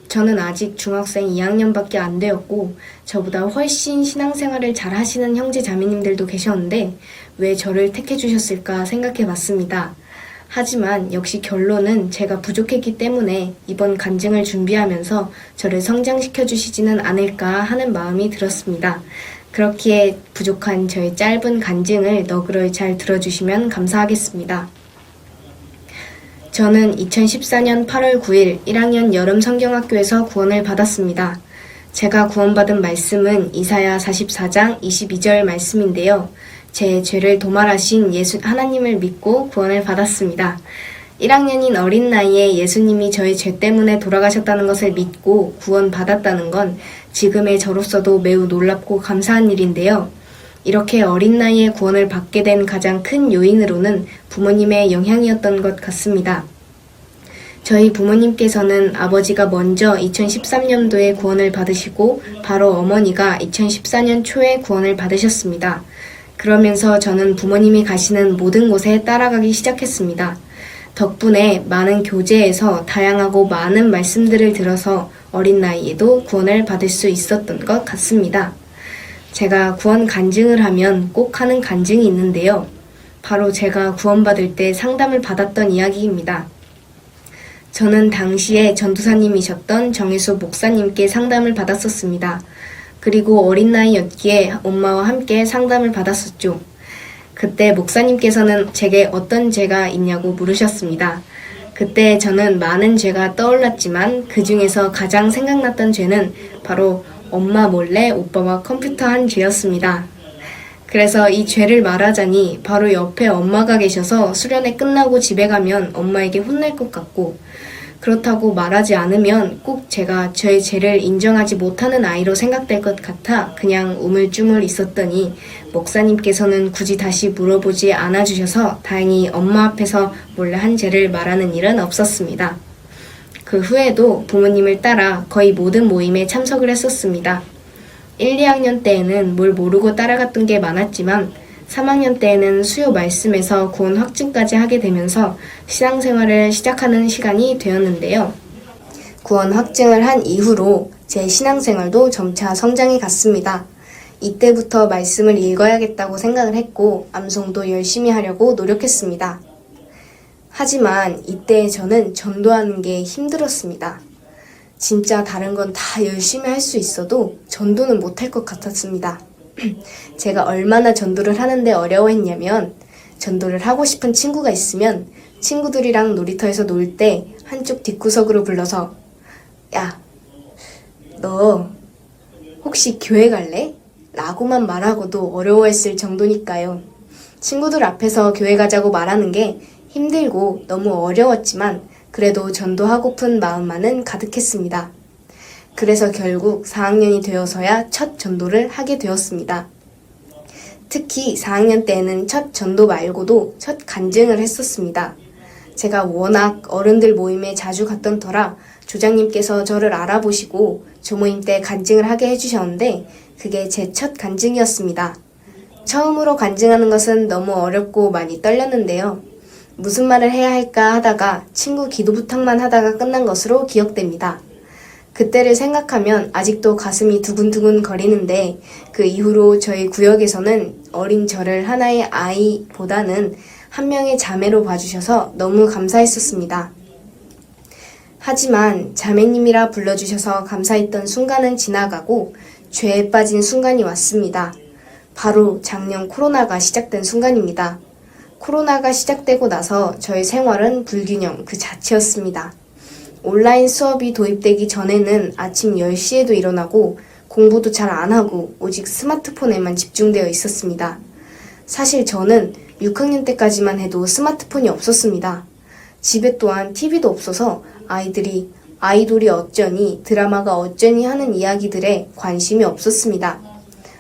저는 아직 중학생 2학년밖에 안 되었고 저보다 훨씬 신앙생활을 잘 하시는 형제 자매님들도 계셨는데 왜 저를 택해 주셨을까 생각해 봤습니다. 하지만 역시 결론은 제가 부족했기 때문에 이번 간증을 준비하면서 저를 성장시켜 주시지는 않을까 하는 마음이 들었습니다. 그렇기에 부족한 저의 짧은 간증을 너그러이 잘 들어주시면 감사하겠습니다. 저는 2014년 8월 9일 1학년 여름 성경학교에서 구원을 받았습니다. 제가 구원받은 말씀은 이사야 44장 22절 말씀인데요. 제 죄를 도말하신 하나님을 믿고 구원을 받았습니다. 1학년인 어린 나이에 예수님이 저의 죄 때문에 돌아가셨다는 것을 믿고 구원받았다는 건 지금의 저로서도 매우 놀랍고 감사한 일인데요. 이렇게 어린 나이에 구원을 받게 된 가장 큰 요인으로는 부모님의 영향이었던 것 같습니다. 저희 부모님께서는 아버지가 먼저 2013년도에 구원을 받으시고 바로 어머니가 2014년 초에 구원을 받으셨습니다. 그러면서 저는 부모님이 가시는 모든 곳에 따라가기 시작했습니다. 덕분에 많은 교제에서 다양하고 많은 말씀들을 들어서 어린 나이에도 구원을 받을 수 있었던 것 같습니다. 제가 구원 간증을 하면 꼭 하는 간증이 있는데요. 바로 제가 구원받을 때 상담을 받았던 이야기입니다. 저는 당시에 전도사님이셨던 정혜수 목사님께 상담을 받았었습니다. 그리고 어린 나이였기에 엄마와 함께 상담을 받았었죠. 그때 목사님께서는 제게 어떤 죄가 있냐고 물으셨습니다. 그때 저는 많은 죄가 떠올랐지만 그 중에서 가장 생각났던 죄는 바로 엄마 몰래 오빠와 컴퓨터 한 죄였습니다. 그래서 이 죄를 말하자니 바로 옆에 엄마가 계셔서 수련회 끝나고 집에 가면 엄마에게 혼날 것 같고 그렇다고 말하지 않으면 꼭 제가 저의 죄를 인정하지 못하는 아이로 생각될 것 같아 그냥 우물쭈물 있었더니 목사님께서는 굳이 다시 물어보지 않아주셔서 다행히 엄마 앞에서 몰래 한 죄를 말하는 일은 없었습니다. 그 후에도 부모님을 따라 거의 모든 모임에 참석을 했었습니다. 1, 2학년 때에는 뭘 모르고 따라갔던 게 많았지만 3학년 때에는 수요 말씀에서 구원 확증까지 하게 되면서 신앙생활을 시작하는 시간이 되었는데요. 구원 확증을 한 이후로 제 신앙생활도 점차 성장해 갔습니다. 이때부터 말씀을 읽어야겠다고 생각을 했고 암송도 열심히 하려고 노력했습니다. 하지만 이때 저는 전도하는 게 힘들었습니다. 진짜 다른 건 다 열심히 할 수 있어도 전도는 못할 것 같았습니다. 제가 얼마나 전도를 하는데 어려워했냐면 전도를 하고 싶은 친구가 있으면 친구들이랑 놀이터에서 놀 때 한쪽 뒷구석으로 불러서 야, 너 혹시 교회 갈래? 라고만 말하고도 어려워했을 정도니까요. 친구들 앞에서 교회 가자고 말하는 게 힘들고 너무 어려웠지만 그래도 전도하고픈 마음만은 가득했습니다. 그래서 결국 4학년이 되어서야 첫 전도를 하게 되었습니다. 특히 4학년 때에는 첫 전도 말고도 첫 간증을 했었습니다. 제가 워낙 어른들 모임에 자주 갔던 터라 조장님께서 저를 알아보시고 조모임 때 간증을 하게 해주셨는데 그게 제 첫 간증이었습니다. 처음으로 간증하는 것은 너무 어렵고 많이 떨렸는데요. 무슨 말을 해야 할까 하다가 친구 기도 부탁만 하다가 끝난 것으로 기억됩니다. 그때를 생각하면 아직도 가슴이 두근두근 거리는데 그 이후로 저희 구역에서는 어린 저를 하나의 아이보다는 한 명의 자매로 봐주셔서 너무 감사했었습니다. 하지만 자매님이라 불러주셔서 감사했던 순간은 지나가고 죄에 빠진 순간이 왔습니다. 바로 작년 코로나가 시작된 순간입니다. 코로나가 시작되고 나서 저의 생활은 불균형 그 자체였습니다. 온라인 수업이 도입되기 전에는 아침 10시에도 일어나고 공부도 잘 안 하고 오직 스마트폰에만 집중되어 있었습니다. 사실 저는 6학년 때까지만 해도 스마트폰이 없었습니다. 집에 또한 TV도 없어서 아이들이 아이돌이 어쩌니 드라마가 어쩌니 하는 이야기들에 관심이 없었습니다.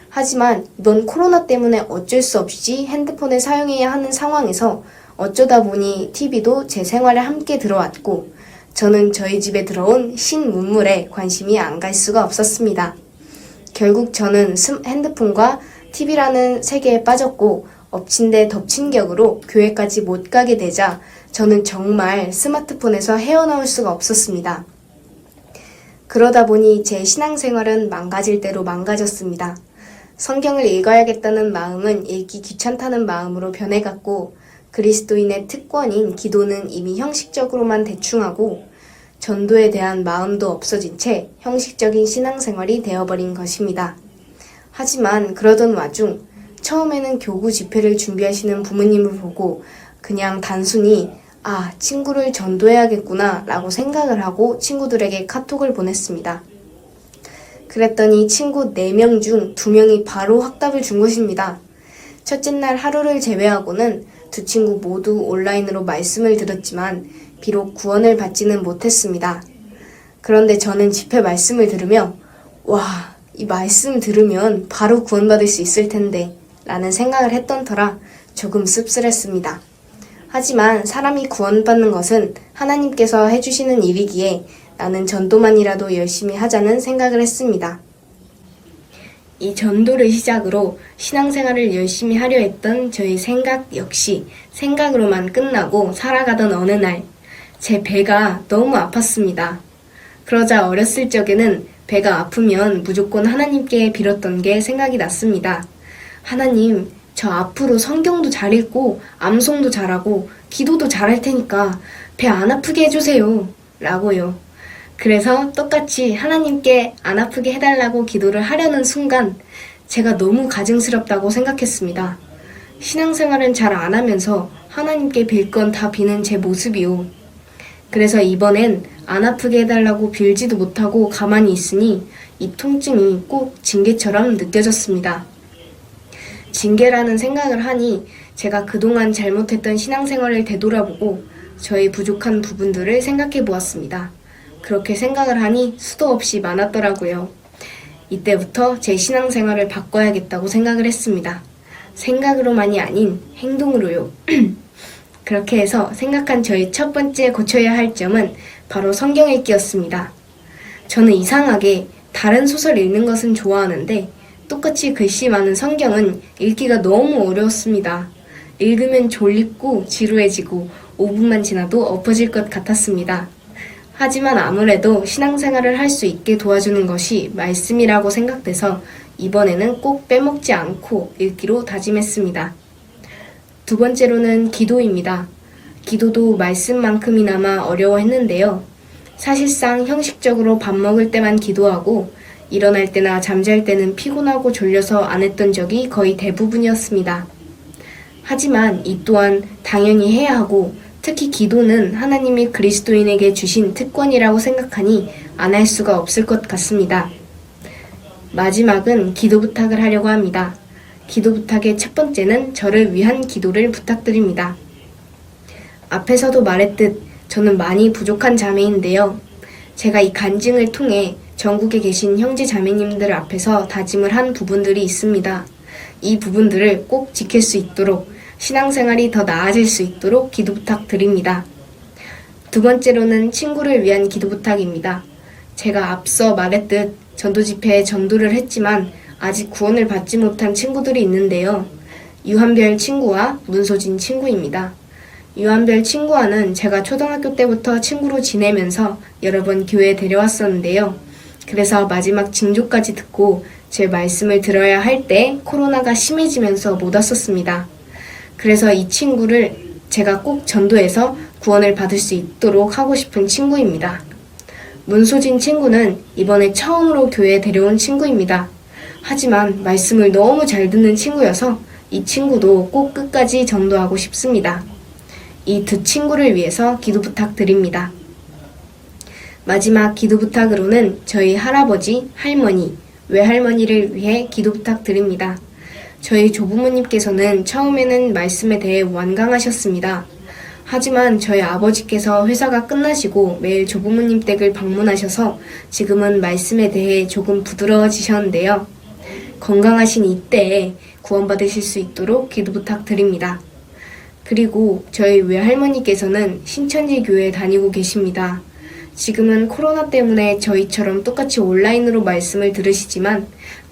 하지만 이번 코로나 때문에 어쩔 수 없이 핸드폰을 사용해야 하는 상황에서 어쩌다 보니 TV도 제 생활에 함께 들어왔고 저는 저희 집에 들어온 신문물에 관심이 안 갈 수가 없었습니다. 결국 저는 핸드폰과 TV라는 세계에 빠졌고 엎친 데 덮친 격으로 교회까지 못 가게 되자 저는 정말 스마트폰에서 헤어나올 수가 없었습니다. 그러다 보니 제 신앙생활은 망가질 대로 망가졌습니다. 성경을 읽어야겠다는 마음은 읽기 귀찮다는 마음으로 변해갔고 그리스도인의 특권인 기도는 이미 형식적으로만 대충하고 전도에 대한 마음도 없어진 채 형식적인 신앙생활이 되어버린 것입니다. 하지만 그러던 와중 처음에는 교구 집회를 준비하시는 부모님을 보고 그냥 단순히 친구를 전도해야겠구나 라고 생각을 하고 친구들에게 카톡을 보냈습니다. 그랬더니 친구 4명 중 2명이 바로 확답을 준 것입니다. 첫째 날 하루를 제외하고는 두 친구 모두 온라인으로 말씀을 들었지만 비록 구원을 받지는 못했습니다. 그런데 저는 집회 말씀을 들으며 이 말씀 들으면 바로 구원받을 수 있을 텐데 라는 생각을 했던 터라 조금 씁쓸했습니다. 하지만 사람이 구원받는 것은 하나님께서 해주시는 일이기에 나는 전도만이라도 열심히 하자는 생각을 했습니다. 이 전도를 시작으로 신앙생활을 열심히 하려 했던 저의 생각 역시 생각으로만 끝나고 살아가던 어느 날 제 배가 너무 아팠습니다. 그러자 어렸을 적에는 배가 아프면 무조건 하나님께 빌었던 게 생각이 났습니다. 하나님, 저 앞으로 성경도 잘 읽고 암송도 잘하고 기도도 잘할 테니까 배 안 아프게 해주세요. 라고요. 그래서 똑같이 하나님께 안 아프게 해달라고 기도를 하려는 순간 제가 너무 가증스럽다고 생각했습니다. 신앙생활은 잘 안 하면서 하나님께 빌 건 다 비는 제 모습이요. 그래서 이번엔 안 아프게 해달라고 빌지도 못하고 가만히 있으니 이 통증이 꼭 징계처럼 느껴졌습니다. 징계라는 생각을 하니 제가 그동안 잘못했던 신앙생활을 되돌아보고 저의 부족한 부분들을 생각해 보았습니다. 그렇게 생각을 하니 수도 없이 많았더라고요. 이때부터 제 신앙생활을 바꿔야겠다고 생각을 했습니다. 생각으로만이 아닌 행동으로요. 그렇게 해서 생각한 저의 첫 번째 고쳐야 할 점은 바로 성경 읽기였습니다. 저는 이상하게 다른 소설 읽는 것은 좋아하는데 똑같이 글씨 많은 성경은 읽기가 너무 어려웠습니다. 읽으면 졸립고 지루해지고 5분만 지나도 엎어질 것 같았습니다. 하지만 아무래도 신앙생활을 할 수 있게 도와주는 것이 말씀이라고 생각돼서 이번에는 꼭 빼먹지 않고 읽기로 다짐했습니다. 두 번째로는 기도입니다. 기도도 말씀만큼이나마 어려워했는데요. 사실상 형식적으로 밥 먹을 때만 기도하고 일어날 때나 잠잘 때는 피곤하고 졸려서 안 했던 적이 거의 대부분이었습니다. 하지만 이 또한 당연히 해야 하고 특히 기도는 하나님이 그리스도인에게 주신 특권이라고 생각하니 안 할 수가 없을 것 같습니다. 마지막은 기도 부탁을 하려고 합니다. 기도 부탁의 첫 번째는 저를 위한 기도를 부탁드립니다. 앞에서도 말했듯 저는 많이 부족한 자매인데요. 제가 이 간증을 통해 전국에 계신 형제 자매님들 앞에서 다짐을 한 부분들이 있습니다. 이 부분들을 꼭 지킬 수 있도록 신앙생활이 더 나아질 수 있도록 기도 부탁드립니다. 두 번째로는 친구를 위한 기도 부탁입니다. 제가 앞서 말했듯 전도 집회에 전도를 했지만 아직 구원을 받지 못한 친구들이 있는데요. 유한별 친구와 문소진 친구입니다. 유한별 친구와는 제가 초등학교 때부터 친구로 지내면서 여러 번 교회에 데려왔었는데요. 그래서 마지막 징조까지 듣고 제 말씀을 들어야 할 때 코로나가 심해지면서 못 왔었습니다. 그래서 이 친구를 제가 꼭 전도해서 구원을 받을 수 있도록 하고 싶은 친구입니다. 문소진 친구는 이번에 처음으로 교회에 데려온 친구입니다. 하지만 말씀을 너무 잘 듣는 친구여서 이 친구도 꼭 끝까지 전도하고 싶습니다. 이 두 친구를 위해서 기도 부탁드립니다. 마지막 기도 부탁으로는 저희 할아버지, 할머니, 외할머니를 위해 기도 부탁드립니다. 저희 조부모님께서는 처음에는 말씀에 대해 완강하셨습니다. 하지만 저희 아버지께서 회사가 끝나시고 매일 조부모님 댁을 방문하셔서 지금은 말씀에 대해 조금 부드러워지셨는데요. 건강하신 이때에 구원받으실 수 있도록 기도 부탁드립니다. 그리고 저희 외할머니께서는 신천지 교회에 다니고 계십니다. 지금은 코로나 때문에 저희처럼 똑같이 온라인으로 말씀을 들으시지만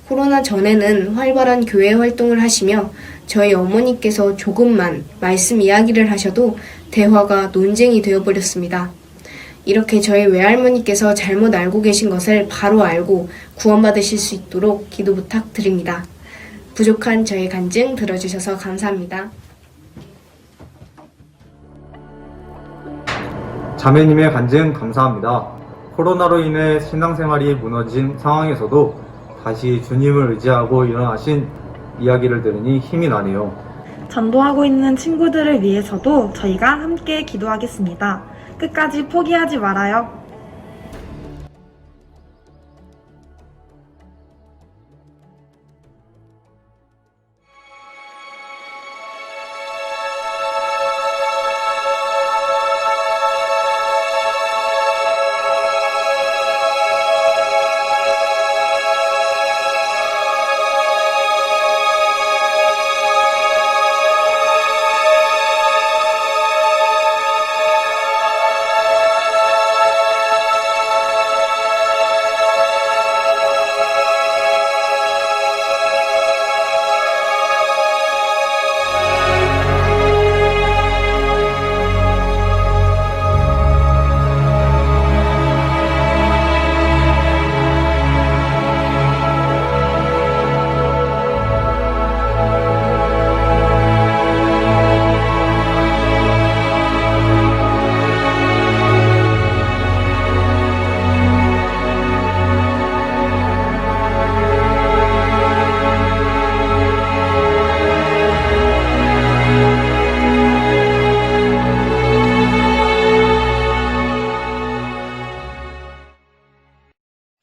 코로나 전에는 활발한 교회 활동을 하시며 저희 어머니께서 조금만 말씀 이야기를 하셔도 대화가 논쟁이 되어버렸습니다. 이렇게 저희 외할머니께서 잘못 알고 계신 것을 바로 알고 구원받으실 수 있도록 기도 부탁드립니다. 부족한 저의 간증 들어주셔서 감사합니다. 자매님의 간증 감사합니다. 코로나로 인해 신앙생활이 무너진 상황에서도 다시 주님을 의지하고 일어나신 이야기를 들으니 힘이 나네요. 전도하고 있는 친구들을 위해서도 저희가 함께 기도하겠습니다. 끝까지 포기하지 말아요.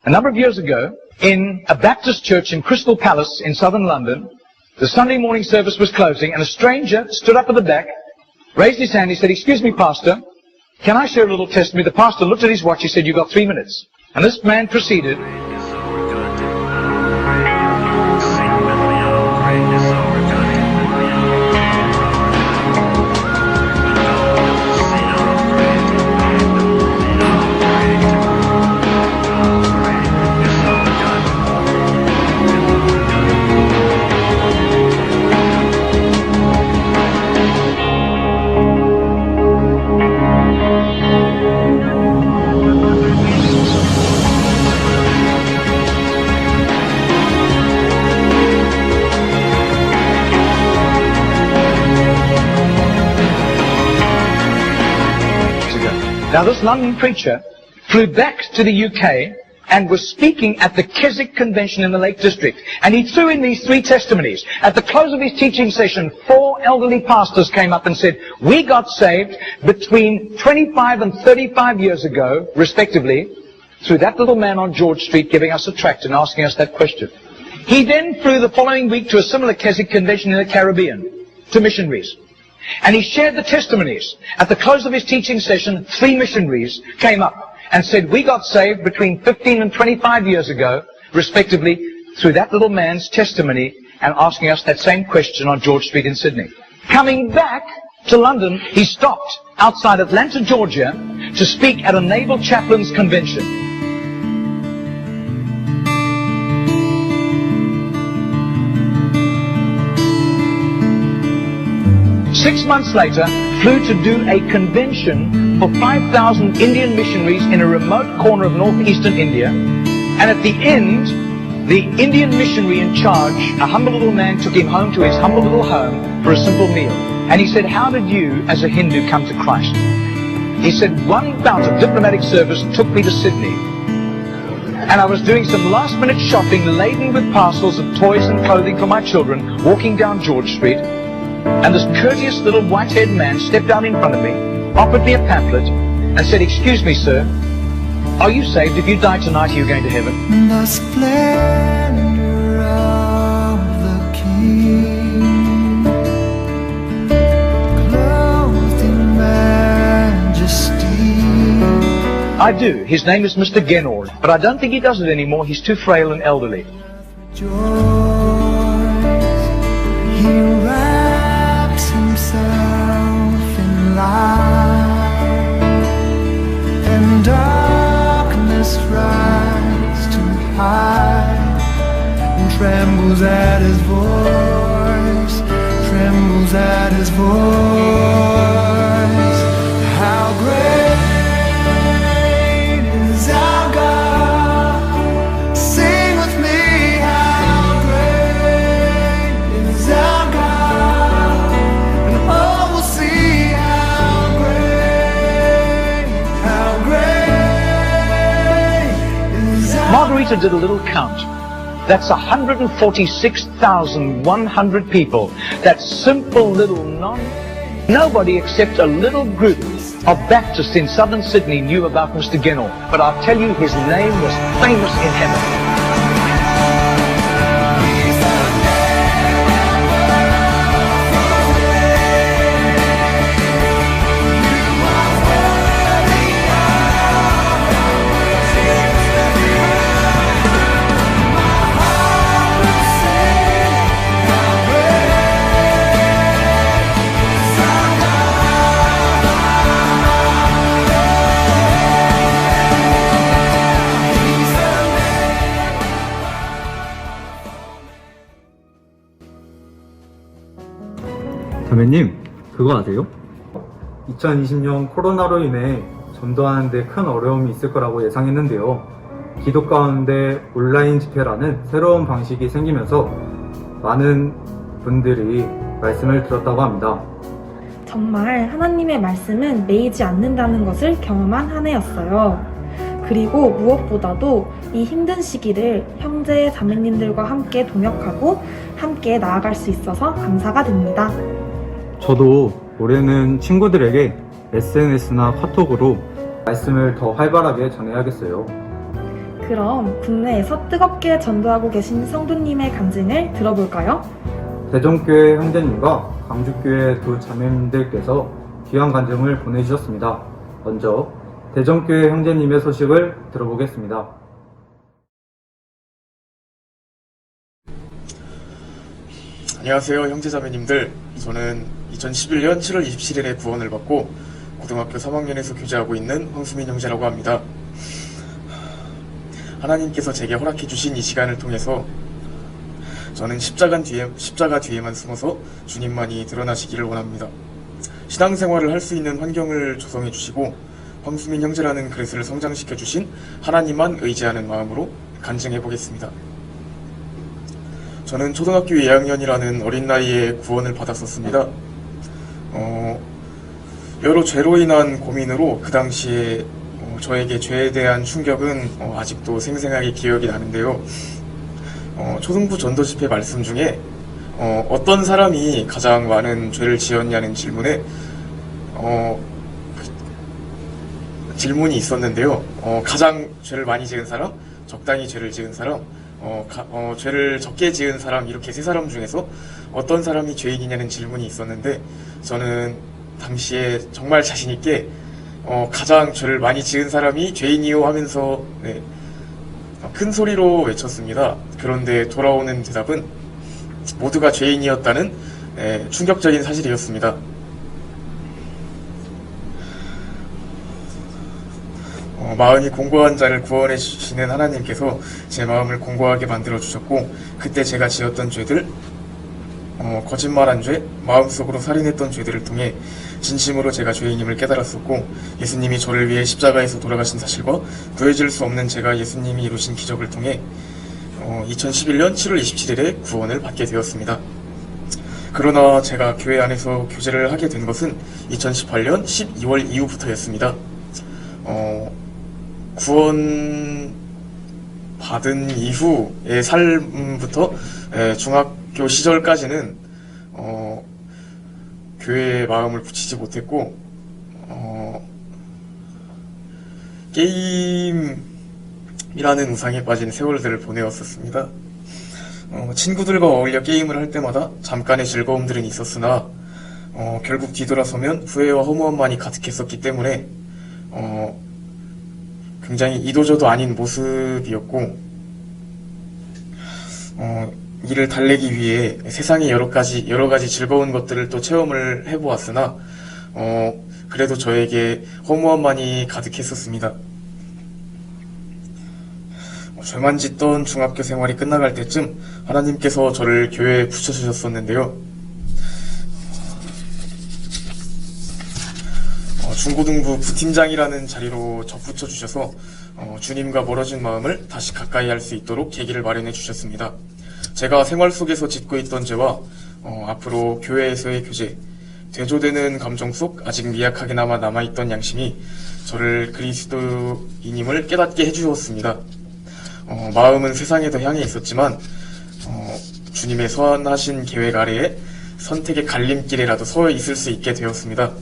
A number of years ago, in a Baptist church in Crystal Palace in southern London, the Sunday morning service was closing and a stranger stood up at the back, raised his hand, he said, "Excuse me, Pastor, can I share a little testimony?" The pastor looked at his watch, he said, "You've got 3 minutes." And this man proceeded. Now this London preacher flew back to the UK and was speaking at the Keswick Convention in the Lake District. And he threw in these 3 testimonies. At the close of his teaching session, 4 elderly pastors came up and said, we got saved between 25 and 35 years ago, respectively, through that little man on George Street giving us a tract and asking us that question. He then flew the following week to a similar Keswick Convention in the Caribbean, to missionaries. And he shared the testimonies. At the close of his teaching session, 3 missionaries came up and said, we got saved between 15 and 25 years ago, respectively, through that little man's testimony and asking us that same question on George Street in Sydney. Coming back to London, he stopped outside Atlanta, Georgia, to speak at a Naval Chaplains Convention. Six months later, flew to do a convention for 5,000 Indian missionaries in a remote corner of northeastern India. And at the end, the Indian missionary in charge, a humble little man, took him home to his humble little home for a simple meal. And he said, how did you, as a Hindu, come to Christ? He said, one bout of diplomatic service took me to Sydney. And I was doing some last-minute shopping laden with parcels of toys and clothing for my children, walking down George Street. And this courteous little white-haired man stepped down in front of me, offered me a pamphlet, and said, excuse me, sir, are you saved? If you die tonight, are you going to heaven? The splendor of the King, clothed in majesty. I do. His name is Mr. Genord, but I don't think he does it anymore. He's too frail and elderly. Joy, he wraps himself in light, and darkness rise too high, and trembles at his voice, trembles at his voice. How great is our God? Sing with me, how great is our God? And all will see how great is our Margarita did a little count. That's 146,100 people. That simple little nobody except a little group of Baptists in southern Sydney knew about Mr. Genord. But I'll tell you, his name was famous in heaven. 자매님, 그거 아세요? 2020년 코로나로 인해 전도하는 데 큰 어려움이 있을 거라고 예상했는데요. 기도 가운데 온라인 집회라는 새로운 방식이 생기면서 많은 분들이 말씀을 들었다고 합니다. 정말 하나님의 말씀은 매이지 않는다는 것을 경험한 한 해였어요. 그리고 무엇보다도 이 힘든 시기를 형제 자매님들과 함께 동역하고 함께 나아갈 수 있어서 감사가 됩니다. 저도 올해는 친구들에게 SNS나 카톡으로 말씀을 더 활발하게 전해야겠어요. 그럼 국내에서 뜨겁게 전도하고 계신 성도님의 간증을 들어볼까요? 대전교회 형제님과 광주교회 두 자매님들께서 귀한 간증을 보내주셨습니다. 먼저 대전교회 형제님의 소식을 들어보겠습니다. 안녕하세요, 형제자매님들. 저는 2011년 7월 27일에 구원을 받고 고등학교 3학년에서 교제하고 있는 황수민 형제라고 합니다. 하나님께서 제게 허락해 주신 이 시간을 통해서 저는 십자가 뒤에만 숨어서 주님만이 드러나시기를 원합니다. 신앙생활을 할 수 있는 환경을 조성해 주시고 황수민 형제라는 그릇을 성장시켜 주신 하나님만 의지하는 마음으로 간증해 보겠습니다. 저는 초등학교 2학년이라는 어린 나이에 구원을 받았었습니다. 여러 죄로 인한 고민으로 그 당시에 저에게 죄에 대한 충격은 아직도 생생하게 기억이 나는데요. 초등부 전도 집회 말씀 중에 어떤 사람이 가장 많은 죄를 지었냐는 질문이 있었는데요. 가장 죄를 많이 지은 사람, 적당히 죄를 지은 사람, 죄를 적게 지은 사람, 이렇게 세 사람 중에서 어떤 사람이 죄인이냐는 질문이 있었는데, 저는 당시에 정말 자신있게 가장 죄를 많이 지은 사람이 죄인이요 하면서 큰 소리로 외쳤습니다. 그런데 돌아오는 대답은 모두가 죄인이었다는 충격적인 사실이었습니다. 마음이 공고한 자를 구원해 주시는 하나님께서 제 마음을 공고하게 만들어 주셨고, 그때 제가 지었던 죄들, 거짓말한 죄, 마음속으로 살인했던 죄들을 통해 진심으로 제가 죄인임을 깨달았었고, 예수님이 저를 위해 십자가에서 돌아가신 사실과 구해질 수 없는 제가 예수님이 이루신 기적을 통해 2011년 7월 27일에 구원을 받게 되었습니다. 그러나 제가 교회 안에서 교제를 하게 된 것은 2018년 12월 이후부터였습니다. 구원 받은 이후의 삶부터 중학교 시절까지는 교회에 마음을 붙이지 못했고, 게임이라는 우상에 빠진 세월들을 보내었었습니다. 친구들과 어울려 게임을 할 때마다 잠깐의 즐거움들은 있었으나 결국 뒤돌아서면 후회와 허무함만이 가득했었기 때문에 굉장히 이도저도 아닌 모습이었고, 이를 달래기 위해 세상의 여러 가지 즐거운 것들을 또 체험을 해보았으나 그래도 저에게 허무함만이 가득했었습니다. 죄만 짓던 중학교 생활이 끝나갈 때쯤 하나님께서 저를 교회에 붙여주셨었는데요. 중고등부 부팀장이라는 자리로 접붙여 주셔서 주님과 멀어진 마음을 다시 가까이 할 수 있도록 계기를 마련해 주셨습니다. 제가 생활 속에서 짓고 있던 죄와 앞으로 교회에서의 교제, 대조되는 감정 속 아직 미약하게나마 남아있던 양심이 저를 그리스도인임을 깨닫게 해주었습니다. 마음은 세상에 더 향해 있었지만 주님의 선하신 계획 아래에 선택의 갈림길에라도 서 있을 수 있게 되었습니다.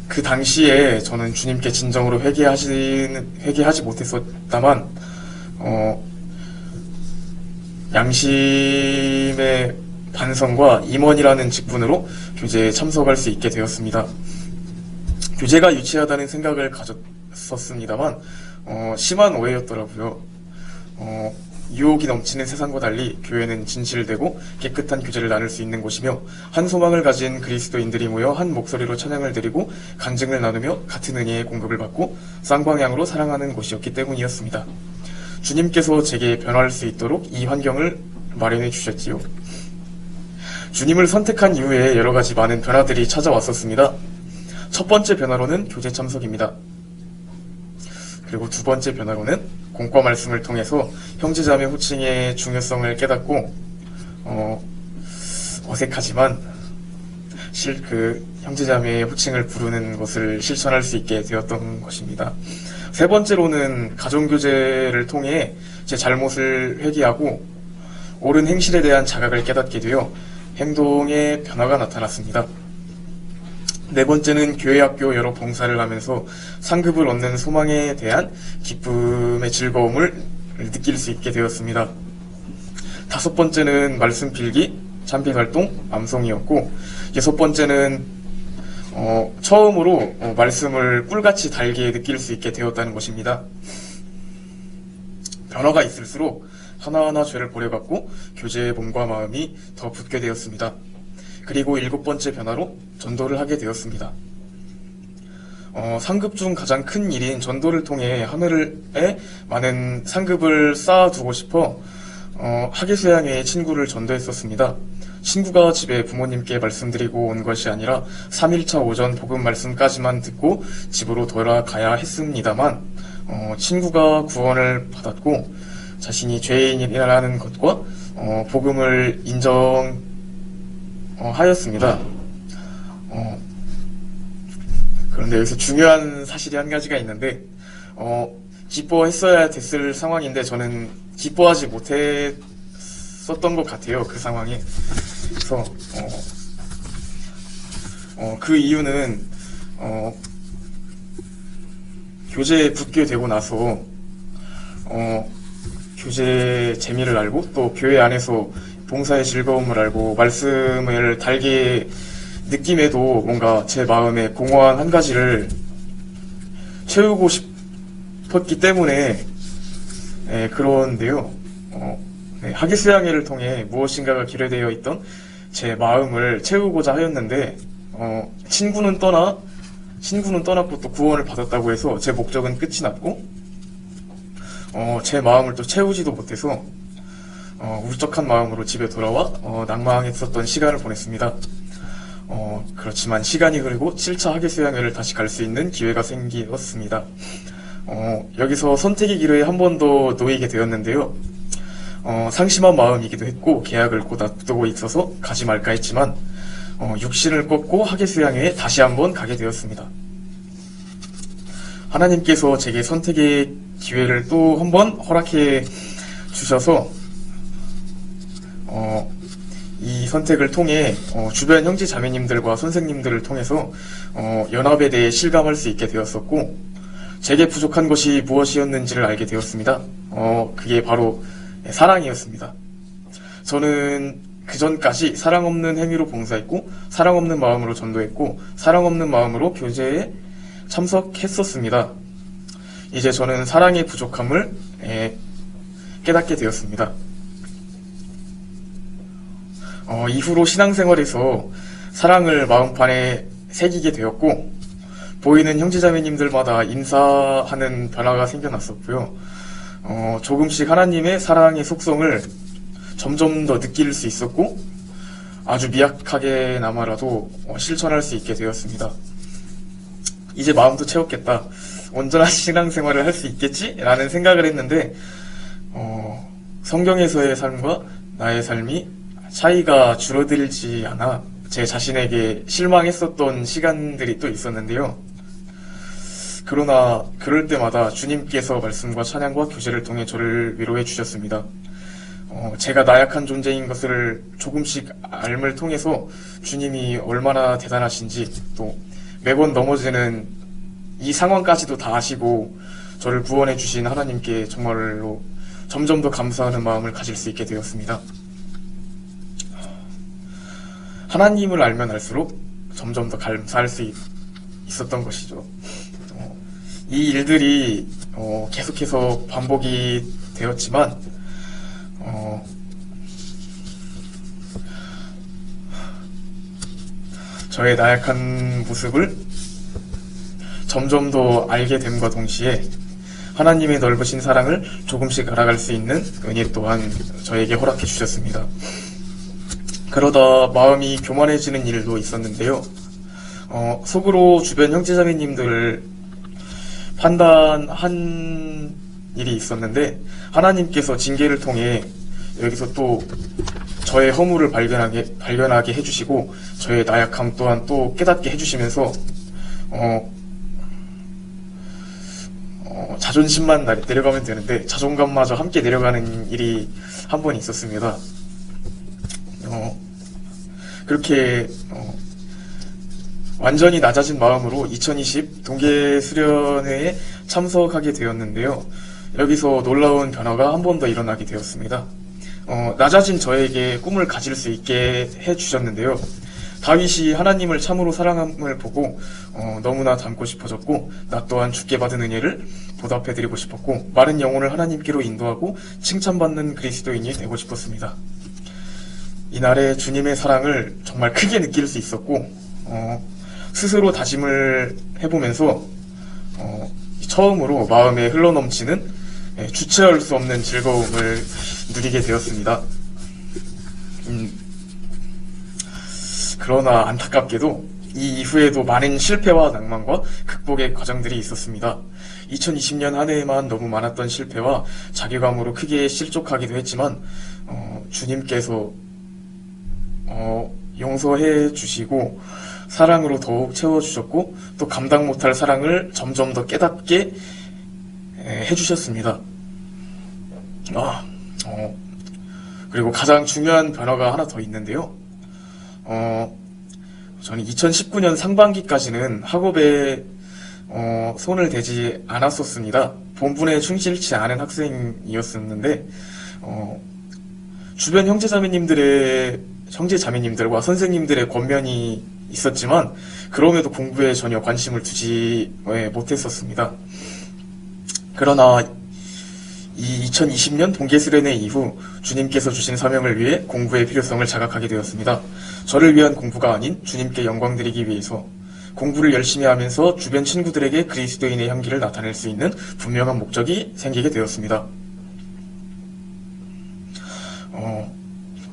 그 당시에 저는 주님께 진정으로 회개하지 못했었다만 양심의 반성과 임원이라는 직분으로 교제에 참석할 수 있게 되었습니다. 교제가 유치하다는 생각을 가졌었습니다만 심한 오해였더라고요. 유혹이 넘치는 세상과 달리 교회는 진실되고 깨끗한 교제를 나눌 수 있는 곳이며 한 소망을 가진 그리스도인들이 모여 한 목소리로 찬양을 드리고 간증을 나누며 같은 은혜의 공급을 받고 쌍방향으로 사랑하는 곳이었기 때문이었습니다. 주님께서 제게 변화할 수 있도록 이 환경을 마련해 주셨지요. 주님을 선택한 이후에 여러 가지 많은 변화들이 찾아왔었습니다. 첫 번째 변화로는 교제 참석입니다. 그리고 두 번째 변화로는 공과 말씀을 통해서 형제자매 호칭의 중요성을 깨닫고 어색하지만 그 형제자매의 호칭을 부르는 것을 실천할 수 있게 되었던 것입니다. 세 번째로는 가정교제를 통해 제 잘못을 회개하고 옳은 행실에 대한 자각을 깨닫게 되어 행동에 변화가 나타났습니다. 네 번째는 교회 학교 여러 봉사를 하면서 상급을 얻는 소망에 대한 기쁨의 즐거움을 느낄 수 있게 되었습니다. 다섯 번째는 말씀 필기, 참필 활동, 암송이었고, 여섯 번째는 처음으로 말씀을 꿀같이 달게 느낄 수 있게 되었다는 것입니다. 변화가 있을수록 하나하나 죄를 버려갖고 교제의 몸과 마음이 더 붙게 되었습니다. 그리고 일곱 번째 변화로 전도를 하게 되었습니다. 상급 중 가장 큰 일인 전도를 통해 하늘에 많은 상급을 쌓아두고 싶어 학예수양회의 친구를 전도했었습니다. 친구가 집에 부모님께 말씀드리고 온 것이 아니라 3일차 오전 복음 말씀까지만 듣고 집으로 돌아가야 했습니다만 친구가 구원을 받았고 자신이 죄인이라는 것과 복음을 인정하였습니다. 그런데 여기서 중요한 사실이 한 가지가 있는데, 기뻐했어야 됐을 상황인데 저는 기뻐하지 못했었던 것 같아요. 그 상황에. 그래서 그 이유는 교재에 붙게 되고 나서 교재 재미를 알고 또 교회 안에서 봉사의 즐거움을 알고 말씀을 달게 느낌에도 뭔가 제 마음에 공허한 한 가지를 채우고 싶었기 때문에 그런데요. 하기수양회를 통해 무엇인가가 기록되어 있던 제 마음을 채우고자 하였는데 친구는 떠났고 또 구원을 받았다고 해서 제 목적은 끝이 났고 제 마음을 또 채우지도 못해서 울적한 마음으로 집에 돌아와 낭망했었던 시간을 보냈습니다. 그렇지만 시간이 흐르고 7차 하계수양회를 다시 갈 수 있는 기회가 생겼습니다. 여기서 선택의 기로에 한 번 더 놓이게 되었는데요. 상심한 마음이기도 했고 계약을 곧 앞두고 있어서 가지 말까 했지만 육신을 꺾고 하계수양회에 다시 한번 가게 되었습니다. 하나님께서 제게 선택의 기회를 또 한 번 허락해 주셔서 이 선택을 통해 주변 형제 자매님들과 선생님들을 통해서 연합에 대해 실감할 수 있게 되었었고 제게 부족한 것이 무엇이었는지를 알게 되었습니다. 그게 바로 사랑이었습니다. 저는 그 전까지 사랑 없는 행위로 봉사했고 사랑 없는 마음으로 전도했고 사랑 없는 마음으로 교제에 참석했었습니다. 이제 저는 사랑의 부족함을 깨닫게 되었습니다. 이후로 신앙생활에서 사랑을 마음판에 새기게 되었고 보이는 형제자매님들마다 인사하는 변화가 생겨났었고요. 조금씩 하나님의 사랑의 속성을 점점 더 느낄 수 있었고 아주 미약하게나마라도 실천할 수 있게 되었습니다. 이제 마음도 채웠겠다. 온전한 신앙생활을 할 수 있겠지? 라는 생각을 했는데 성경에서의 삶과 나의 삶이 차이가 줄어들지 않아 제 자신에게 실망했었던 시간들이 또 있었는데요. 그러나 그럴 때마다 주님께서 말씀과 찬양과 교제를 통해 저를 위로해 주셨습니다. 제가 나약한 존재인 것을 조금씩 알을 통해서 주님이 얼마나 대단하신지 또 매번 넘어지는 이 상황까지도 다 아시고 저를 구원해 주신 하나님께 정말로 점점 더 감사하는 마음을 가질 수 있게 되었습니다. 하나님을 알면 알수록 점점 더 감사할 수 있었던 것이죠. 이 일들이 계속해서 반복이 되었지만 저의 나약한 모습을 점점 더 알게 됨과 동시에 하나님의 넓으신 사랑을 조금씩 알아갈 수 있는 은혜 또한 저에게 허락해 주셨습니다. 그러다 마음이 교만해지는 일도 있었는데요. 속으로 주변 형제자매님들을 판단한 일이 있었는데 하나님께서 징계를 통해 여기서 또 저의 허물을 발견하게 해주시고 저의 나약함 또한 또 깨닫게 해주시면서 자존심만 내려가면 되는데 자존감마저 함께 내려가는 일이 한 번 있었습니다. 그렇게 완전히 낮아진 마음으로 2020 동계수련회에 참석하게 되었는데요. 여기서 놀라운 변화가 한 번 더 일어나게 되었습니다. 낮아진 저에게 꿈을 가질 수 있게 해주셨는데요. 다윗이 하나님을 참으로 사랑함을 보고 너무나 닮고 싶어졌고 나 또한 주께 받은 은혜를 보답해드리고 싶었고 마른 영혼을 하나님께로 인도하고 칭찬받는 그리스도인이 되고 싶었습니다. 이날에 주님의 사랑을 정말 크게 느낄 수 있었고 스스로 다짐을 해보면서 처음으로 마음에 흘러넘치는 주체할 수 없는 즐거움을 누리게 되었습니다. 그러나 안타깝게도 이 이후에도 많은 실패와 낭만과 극복의 과정들이 있었습니다. 2020년 한 해에만 너무 많았던 실패와 자괴감으로 크게 실족하기도 했지만 주님께서 용서해 주시고 사랑으로 더욱 채워주셨고 또 감당 못할 사랑을 점점 더 깨닫게 해주셨습니다. 그리고 가장 중요한 변화가 하나 더 있는데요. 저는 2019년 상반기까지는 학업에 손을 대지 않았었습니다. 본분에 충실치 않은 학생이었었는데 주변 형제자매님들과 선생님들의 권면이 있었지만 그럼에도 공부에 전혀 관심을 두지 못했었습니다. 그러나 이 2020년 동계수련회 이후 주님께서 주신 사명을 위해 공부의 필요성을 자각하게 되었습니다. 저를 위한 공부가 아닌 주님께 영광 드리기 위해서 공부를 열심히 하면서 주변 친구들에게 그리스도인의 향기를 나타낼 수 있는 분명한 목적이 생기게 되었습니다.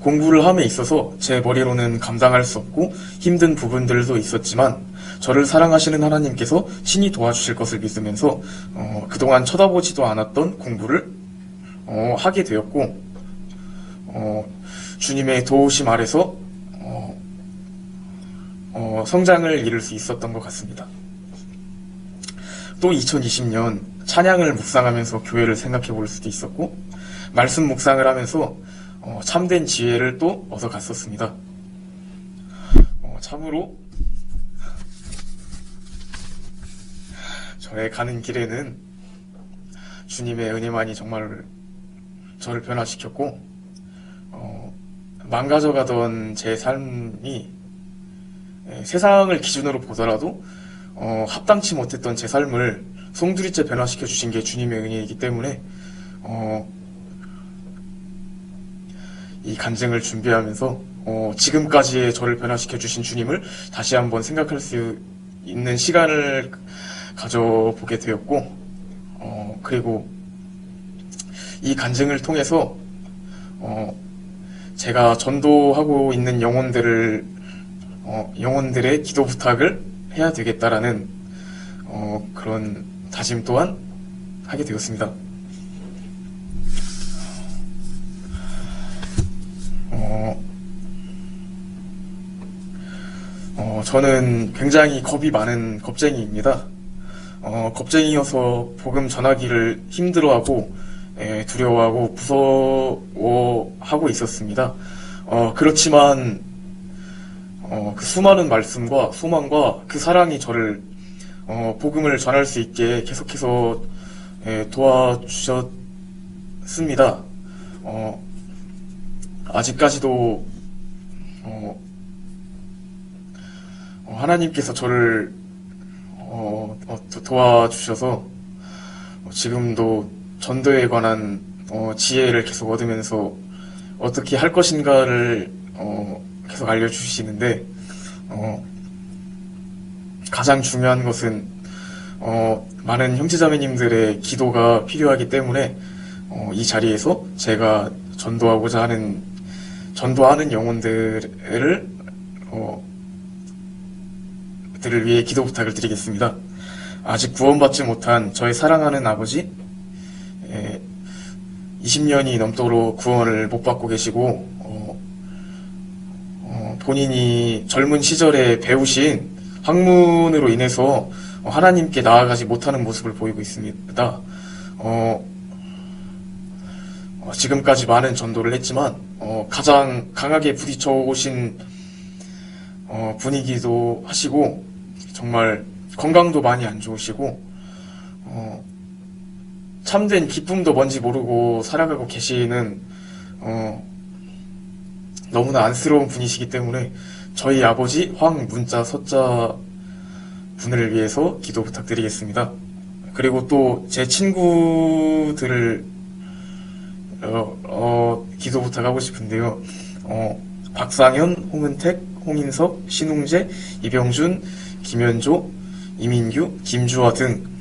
공부를 함에 있어서 제 머리로는 감당할 수 없고 힘든 부분들도 있었지만 저를 사랑하시는 하나님께서 친히 도와주실 것을 믿으면서 그동안 쳐다보지도 않았던 공부를 하게 되었고 주님의 도우심 아래서 성장을 이룰 수 있었던 것 같습니다. 또 2020년 찬양을 묵상하면서 교회를 생각해 볼 수도 있었고 말씀 묵상을 하면서 참된 지혜를 또 얻어갔었습니다. 참으로 저의 가는 길에는 주님의 은혜만이 정말 저를 변화시켰고 망가져가던 제 삶이 세상을 기준으로 보더라도 합당치 못했던 제 삶을 송두리째 변화시켜 주신 게 주님의 은혜이기 때문에 이 간증을 준비하면서 지금까지의 저를 변화시켜 주신 주님을 다시 한번 생각할 수 있는 시간을 가져보게 되었고 그리고 이 간증을 통해서 제가 전도하고 있는 영혼들의 기도 부탁을 해야 되겠다라는 그런 다짐 또한 하게 되었습니다. 저는 굉장히 겁이 많은 겁쟁이입니다. 겁쟁이여서 복음 전하기를 힘들어하고 두려워하고 무서워하고 있었습니다. 그렇지만 그 수많은 말씀과 소망과 그 사랑이 저를 복음을 전할 수 있게 계속해서 도와주셨습니다. 아직까지도 하나님께서 저를 도와주셔서 지금도 전도에 관한 지혜를 계속 얻으면서 어떻게 할 것인가를 계속 알려주시는데 가장 중요한 것은 많은 형제자매님들의 기도가 필요하기 때문에 이 자리에서 제가 전도하는 영혼들을 들을 위해 기도 부탁을 드리겠습니다. 아직 구원받지 못한 저의 사랑하는 아버지 20년이 넘도록 구원을 못 받고 계시고 본인이 젊은 시절에 배우신 학문으로 인해서 하나님께 나아가지 못하는 모습을 보이고 있습니다. 지금까지 많은 전도를 했지만 가장 강하게 부딪혀 오신 분이기도 하시고 정말 건강도 많이 안 좋으시고 참된 기쁨도 뭔지 모르고 살아가고 계시는 너무나 안쓰러운 분이시기 때문에 저희 아버지 황문자 서자 분을 위해서 기도 부탁드리겠습니다. 그리고 또 제 친구들을 기도 부탁하고 싶은데요. 박상현, 홍은택, 홍인석, 신웅재, 이병준, 김현조, 이민규, 김주화 등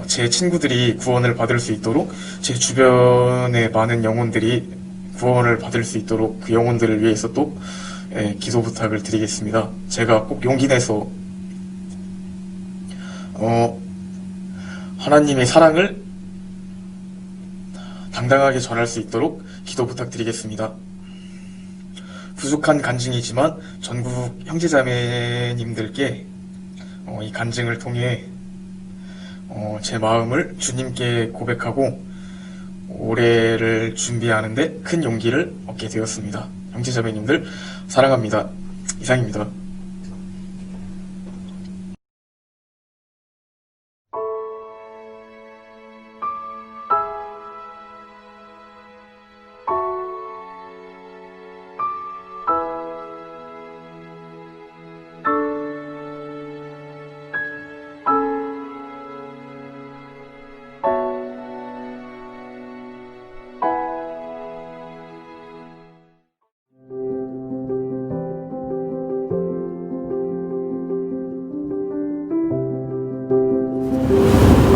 제 친구들이 구원을 받을 수 있도록 제 주변의 많은 영혼들이 구원을 받을 수 있도록 그 영혼들을 위해서 또 기도 부탁을 드리겠습니다. 제가 꼭 용기 내서 하나님의 사랑을 당당하게 전할 수 있도록 기도 부탁드리겠습니다. 부족한 간증이지만 전국 형제자매님들께 이 간증을 통해 제 마음을 주님께 고백하고 올해를 준비하는데 큰 용기를 얻게 되었습니다. 형제자매님들 사랑합니다. 이상입니다.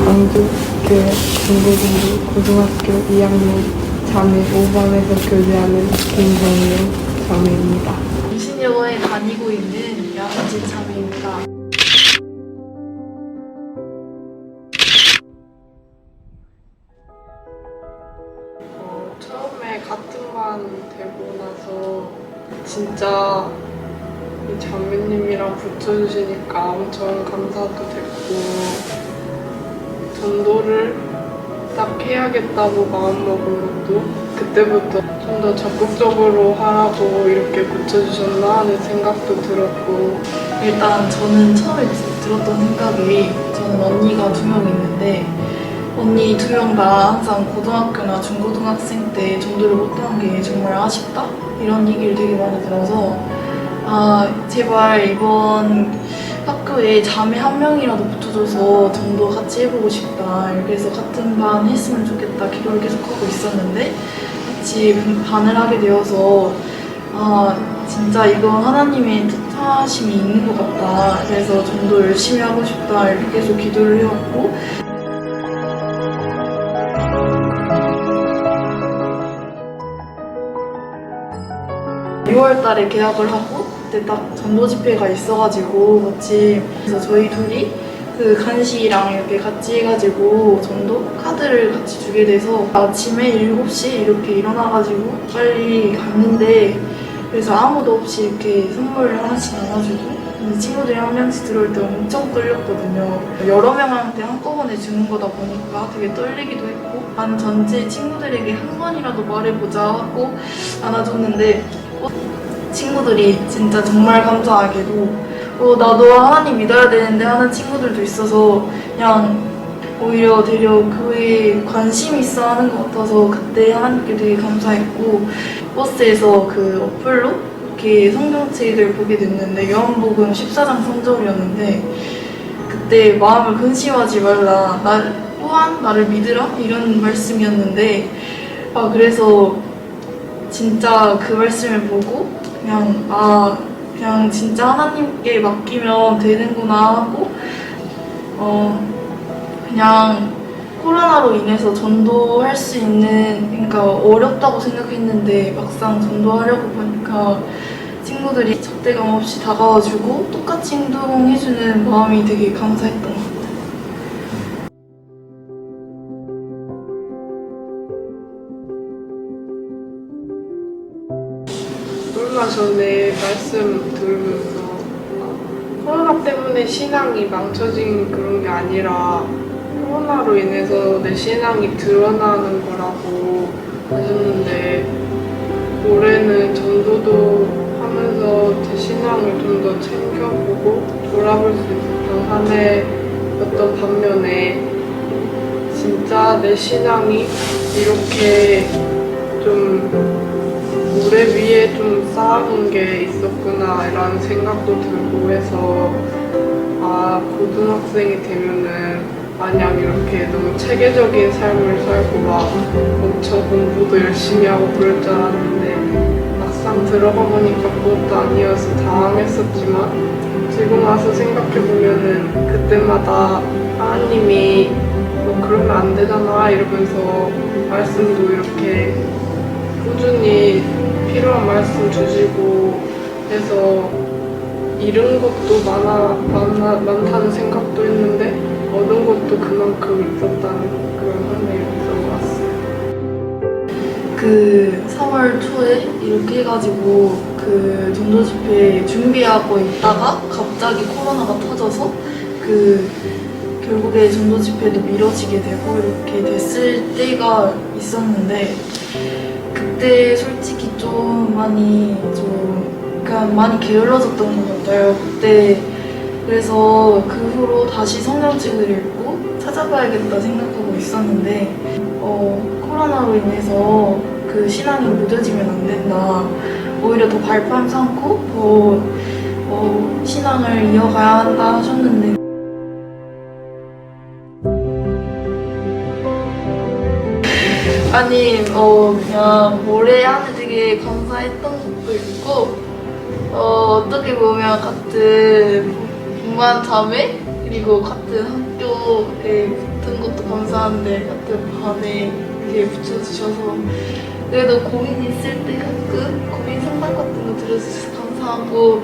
광주교회 중고등부 고등학교 2학년 자매 5반에서 교제하는 김정윤 자매입니다. 정신여고에 다니고 있는 양은진 자매입니다. 처음에 같은 반 되고 나서 진짜 이 자매님이랑 붙여주시니까 엄청 감사도 됐고 전도를 딱 해야겠다고 마음먹은 것도 그때부터 좀 더 적극적으로 하라고 이렇게 붙여주셨나 하는 생각도 들었고 일단 저는 처음에 들었던 생각이 저는 언니가 2명 있는데 언니 2명 다 항상 고등학교나 중고등학생 때 전도를 못한 게 정말 아쉽다? 이런 얘기를 되게 많이 들어서 제발 이번 학교에 자매 1명이라도 붙어줘서 전도 같이 해보고 싶다. 이렇게 해서 같은 반 했으면 좋겠다. 기도를 계속 하고 있었는데 같이 반을 하게 되어서 진짜 이건 하나님의 뜻하심이 있는 것 같다. 그래서 전도 열심히 하고 싶다. 이렇게 계속 기도를 해왔고 6월달에 계약을 하고 그때 딱 전도 집회가 있어가지고 같이 그래서 저희 둘이 그 간시랑 이렇게 같이 해가지고 전도 카드를 같이 주게 돼서 아침에 7시 이렇게 일어나가지고 빨리 갔는데 그래서 아무도 없이 이렇게 선물을 하나씩 나눠주고 친구들이 한 명씩 들어올 때 엄청 떨렸거든요. 여러 명한테 한꺼번에 주는 거다 보니까 되게 떨리기도 했고 반 전체 친구들에게 한 번이라도 말해보자 하고 나눠줬는데 친구들이 진짜 정말 감사하게도 나도 하나님 믿어야 되는데 하는 친구들도 있어서 그냥 오히려 되려 교회에 관심이 있어 하는 것 같아서 그때 하나님께 되게 감사했고 버스에서 그 어플로 이렇게 성경책을 보게 됐는데 요한복음 14장 성절이었는데 그때 마음을 근심하지 말라 또한 나를 믿으라 이런 말씀이었는데 그래서 진짜 그 말씀을 보고 그냥 진짜 하나님께 맡기면 되는구나 하고 그냥 코로나로 인해서 전도할 수 있는 그러니까 어렵다고 생각했는데 막상 전도하려고 보니까 친구들이 적대감 없이 다가와주고 똑같이 행동해주는 마음이 되게 감사했던 것 같아요. 얼마 전에 말씀 들으면서 코로나 때문에 신앙이 망쳐진 그런 게 아니라 코로나로 인해서 내 신앙이 드러나는 거라고 하셨는데 올해는 전도도 하면서 제 신앙을 좀 더 챙겨보고 돌아볼 수 있었던 한 해였던 반면에 진짜 내 신앙이 이렇게 좀 모래 위에 좀 쌓아놓은 게 있었구나 라는 생각도 들고 해서 고등학생이 되면은 마냥 이렇게 너무 체계적인 삶을 살고 막 엄청 공부도 열심히 하고 그럴 줄 알았는데 막상 들어가 보니까 그것도 아니어서 당황했었지만 지금 와서 생각해보면은 그때마다 하나님이 너 그러면 안 되잖아 이러면서 말씀도 이렇게 꾸준히 필요한 말씀 주시고 해서 잃은 것도 많다는 생각도 했는데 얻은 것도 그만큼 있었다는 그런 한 해였던 것 같아요. 그 3월 초에 이렇게 해가지고 그 그 전도 집회 준비하고 있다가 갑자기 코로나가 터져서 결국에 전도 집회도 미뤄지게 되고 이렇게 됐을 때가 있었는데 그때 솔직히 좀 많이 게을러졌던 것 같아요. 그때 그래서 그 후로 다시 성경책을 읽고 찾아봐야겠다 생각하고 있었는데 코로나로 인해서 그 신앙이 무뎌지면 안 된다. 오히려 더 발판 삼고 더 신앙을 이어가야 한다 하셨는데 아니 그냥 올해 한 해 되게 감사했던 것도 있고 어떻게 보면 같은 동반 자매 그리고 같은 학교에 붙은 것도 감사한데 같은 반에 이렇게 붙여주셔서 그래도 고민 있을 때 가끔 고민 상담 같은 거 들어주셔서 감사하고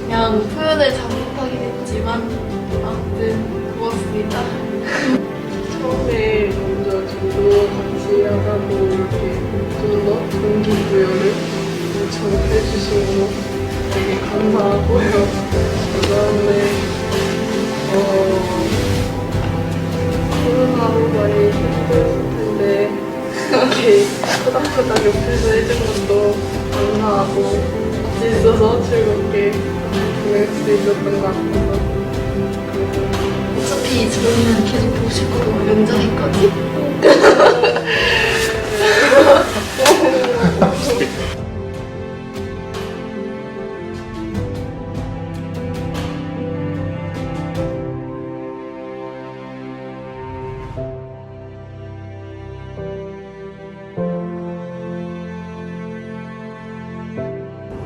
그냥 표현을 잘못하긴 했지만 아무튼 고맙습니다. 처음에 먼저 저도 같이 하자고 이렇게 좀 더 동기부여를 해주신 거 되게 감사하고요. 그 다음에 코로나로 많이 힘들었을 텐데 이렇게 토닥토닥 옆에서 해준 것도 감사하고 같이 있어서 즐겁게 보낼 수 있었던 것 같아서 어차피 저희는 계속 보실 거고 면접이까지.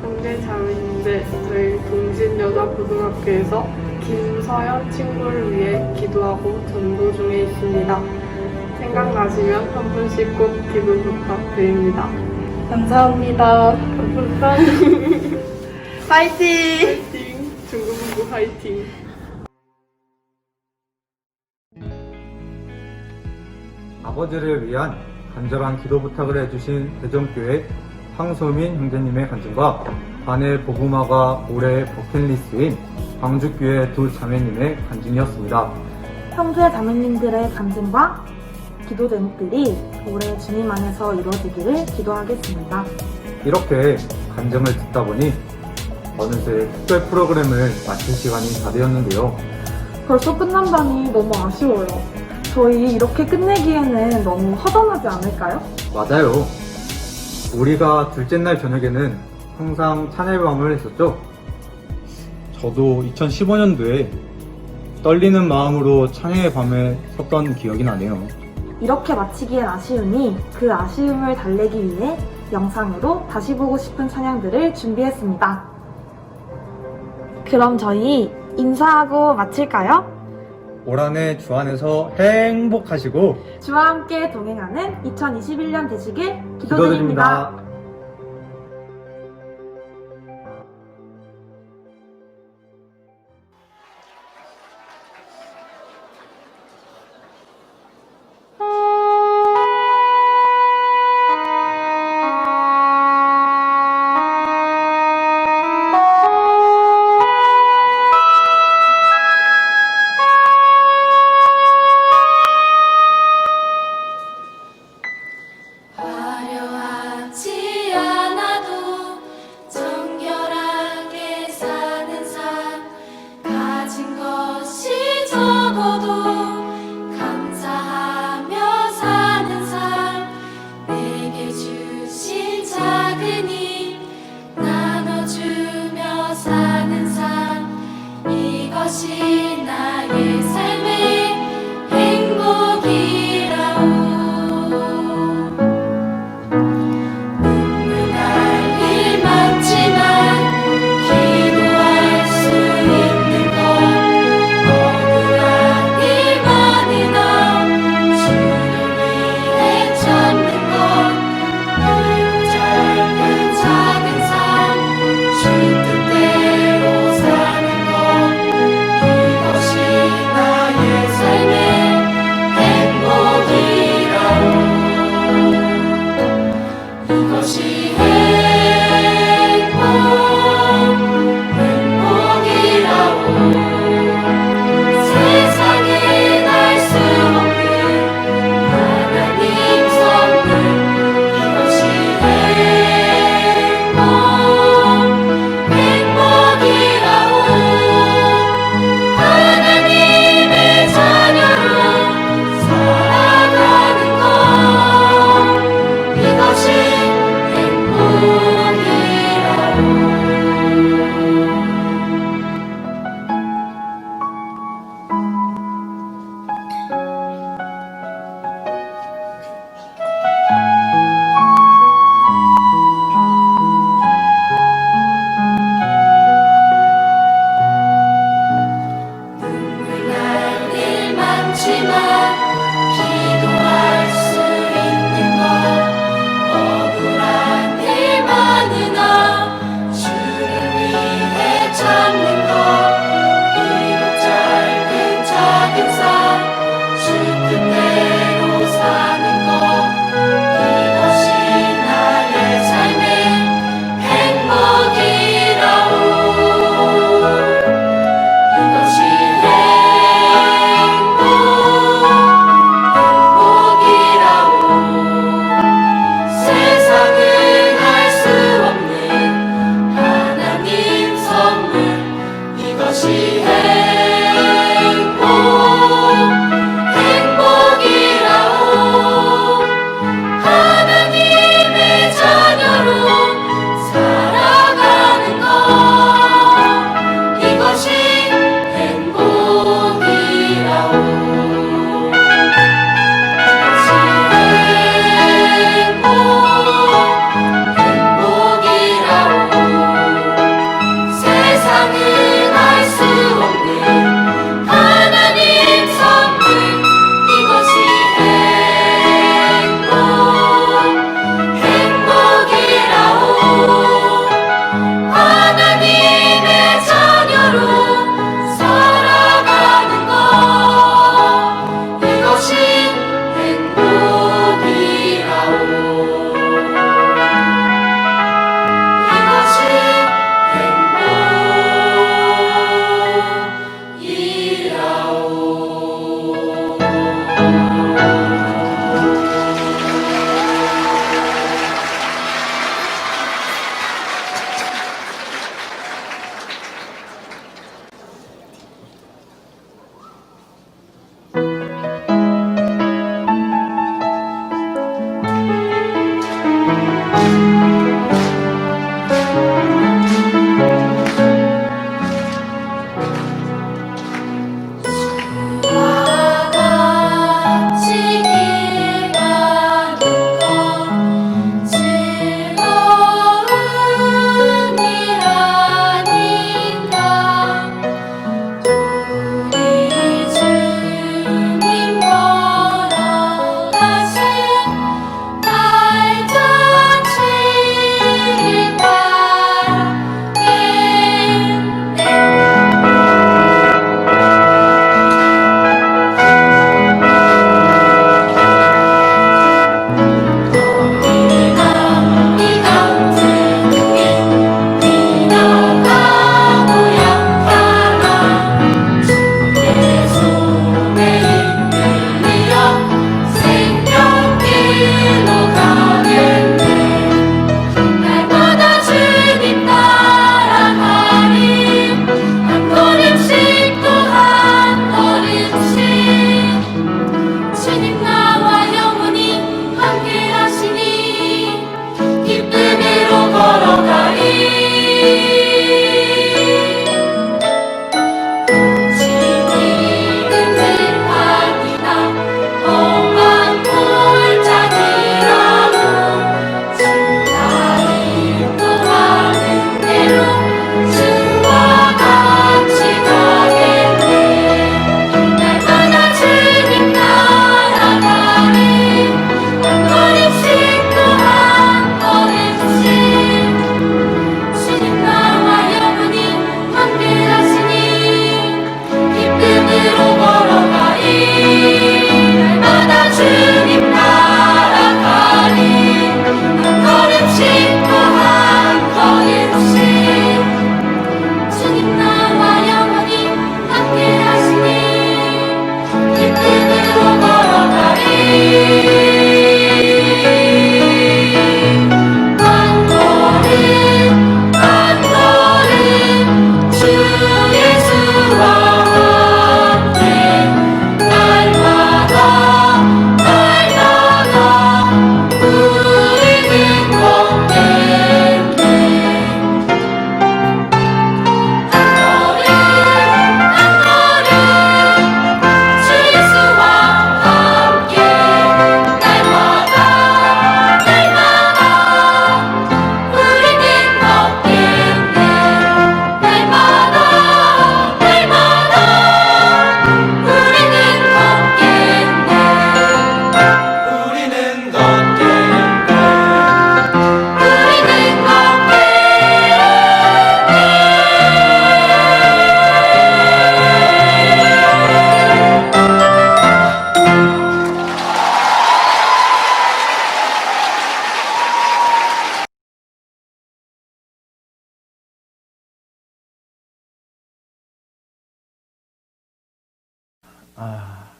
형제 자매인데 저희 동진여자고등학교에서 김서연 친구를 위해 기도하고 전도 중에 있습니다. 생각나시면 한 분씩 꼭 기도 부탁드립니다. 감사합니다. 감사합니다. 파이팅! 파이팅! 중국부 파이팅! 아버지를 위한 간절한 기도 부탁을 해주신 대전교회 황소민 형제님의 간증과 반의 복음화가 올해 버킷리스트인 광주교회 두 자매님의 간증이었습니다. 형제 자매님들의 간증과 기도 제목들이 올해 주님 안에서 이루어지기를 기도하겠습니다. 이렇게 간증을 듣다 보니 어느새 특별 프로그램을 마칠 시간이 다 되었는데요. 벌써 끝난다니 너무 아쉬워요. 저희 이렇게 끝내기에는 너무 허전하지 않을까요? 맞아요. 우리가 둘째 날 저녁에는 항상 찬양밤을 했었죠. 저도 2015년도에 떨리는 마음으로 찬양의 밤에 섰던 기억이 나네요. 이렇게 마치기엔 아쉬우니 그 아쉬움을 달래기 위해 영상으로 다시 보고 싶은 찬양들을 준비했습니다. 그럼 저희 인사하고 마칠까요? 올 한해 주 안에서 행복하시고 주와 함께 동행하는 2021년 되시길 기도드립니다. 기도드립니다. 화려하지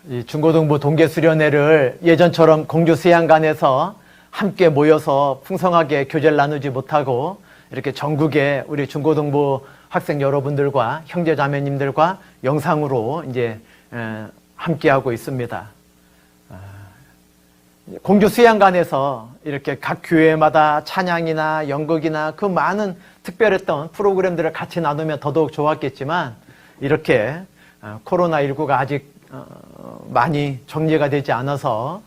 이 중고등부 동계수련회를 예전처럼 공주 수양관에서 함께 모여서 풍성하게 교제를 나누지 못하고 이렇게 전국의 우리 중고등부 학생 여러분들과 형제자매님들과 영상으로 이제 함께하고 있습니다. 공주 수양관에서 이렇게 각 교회마다 찬양이나 연극이나 그 많은 특별했던 프로그램들을 같이 나누면 더더욱 좋았겠지만 이렇게 코로나19가 아직 많이 정리가 되지 않아서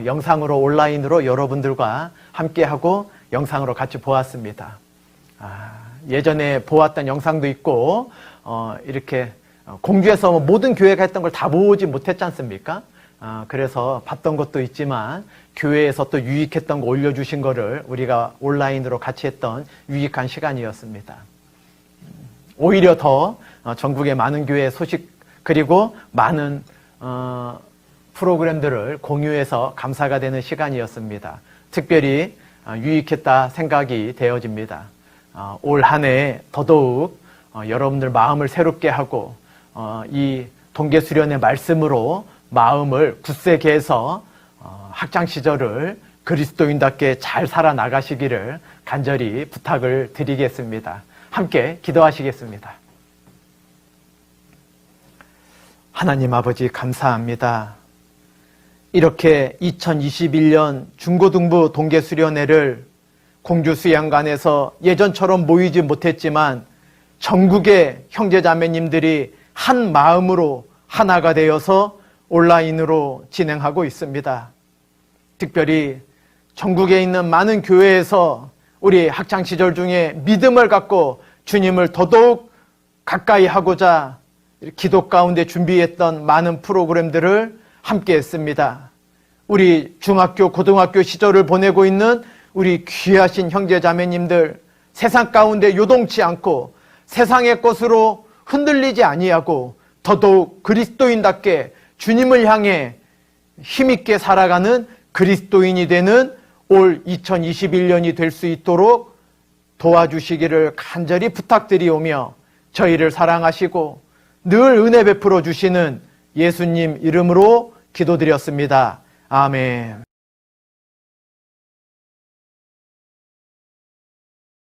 영상으로 온라인으로 여러분들과 함께하고 영상으로 같이 보았습니다. 예전에 보았던 영상도 있고 이렇게 공주에서 모든 교회가 했던 걸 다 보지 못했지 않습니까? 그래서 봤던 것도 있지만 교회에서 또 유익했던 거 올려주신 거를 우리가 온라인으로 같이 했던 유익한 시간이었습니다. 오히려 더 전국의 많은 교회 소식 그리고 많은 프로그램들을 공유해서 감사가 되는 시간이었습니다. 특별히 유익했다 생각이 되어집니다. 올 한 해 더더욱 여러분들 마음을 새롭게 하고 이 동계수련의 말씀으로 마음을 굳세게 해서 학창 시절을 그리스도인답게 잘 살아나가시기를 간절히 부탁을 드리겠습니다. 함께 기도하시겠습니다. 하나님 아버지 감사합니다. 이렇게 2021년 중고등부 동계수련회를 공주수양관에서 예전처럼 모이지 못했지만 전국의 형제자매님들이 한 마음으로 하나가 되어서 온라인으로 진행하고 있습니다. 특별히 전국에 있는 많은 교회에서 우리 학창시절 중에 믿음을 갖고 주님을 더더욱 가까이 하고자 기도 가운데 준비했던 많은 프로그램들을 함께 했습니다. 우리 중학교, 고등학교 시절을 보내고 있는 우리 귀하신 형제자매님들 세상 가운데 요동치 않고 세상의 것으로 흔들리지 아니하고 더더욱 그리스도인답게 주님을 향해 힘있게 살아가는 그리스도인이 되는 올 2021년이 될 수 있도록 도와주시기를 간절히 부탁드리오며 저희를 사랑하시고 늘 은혜 베풀어 주시는 예수님 이름으로 기도드렸습니다. 아멘.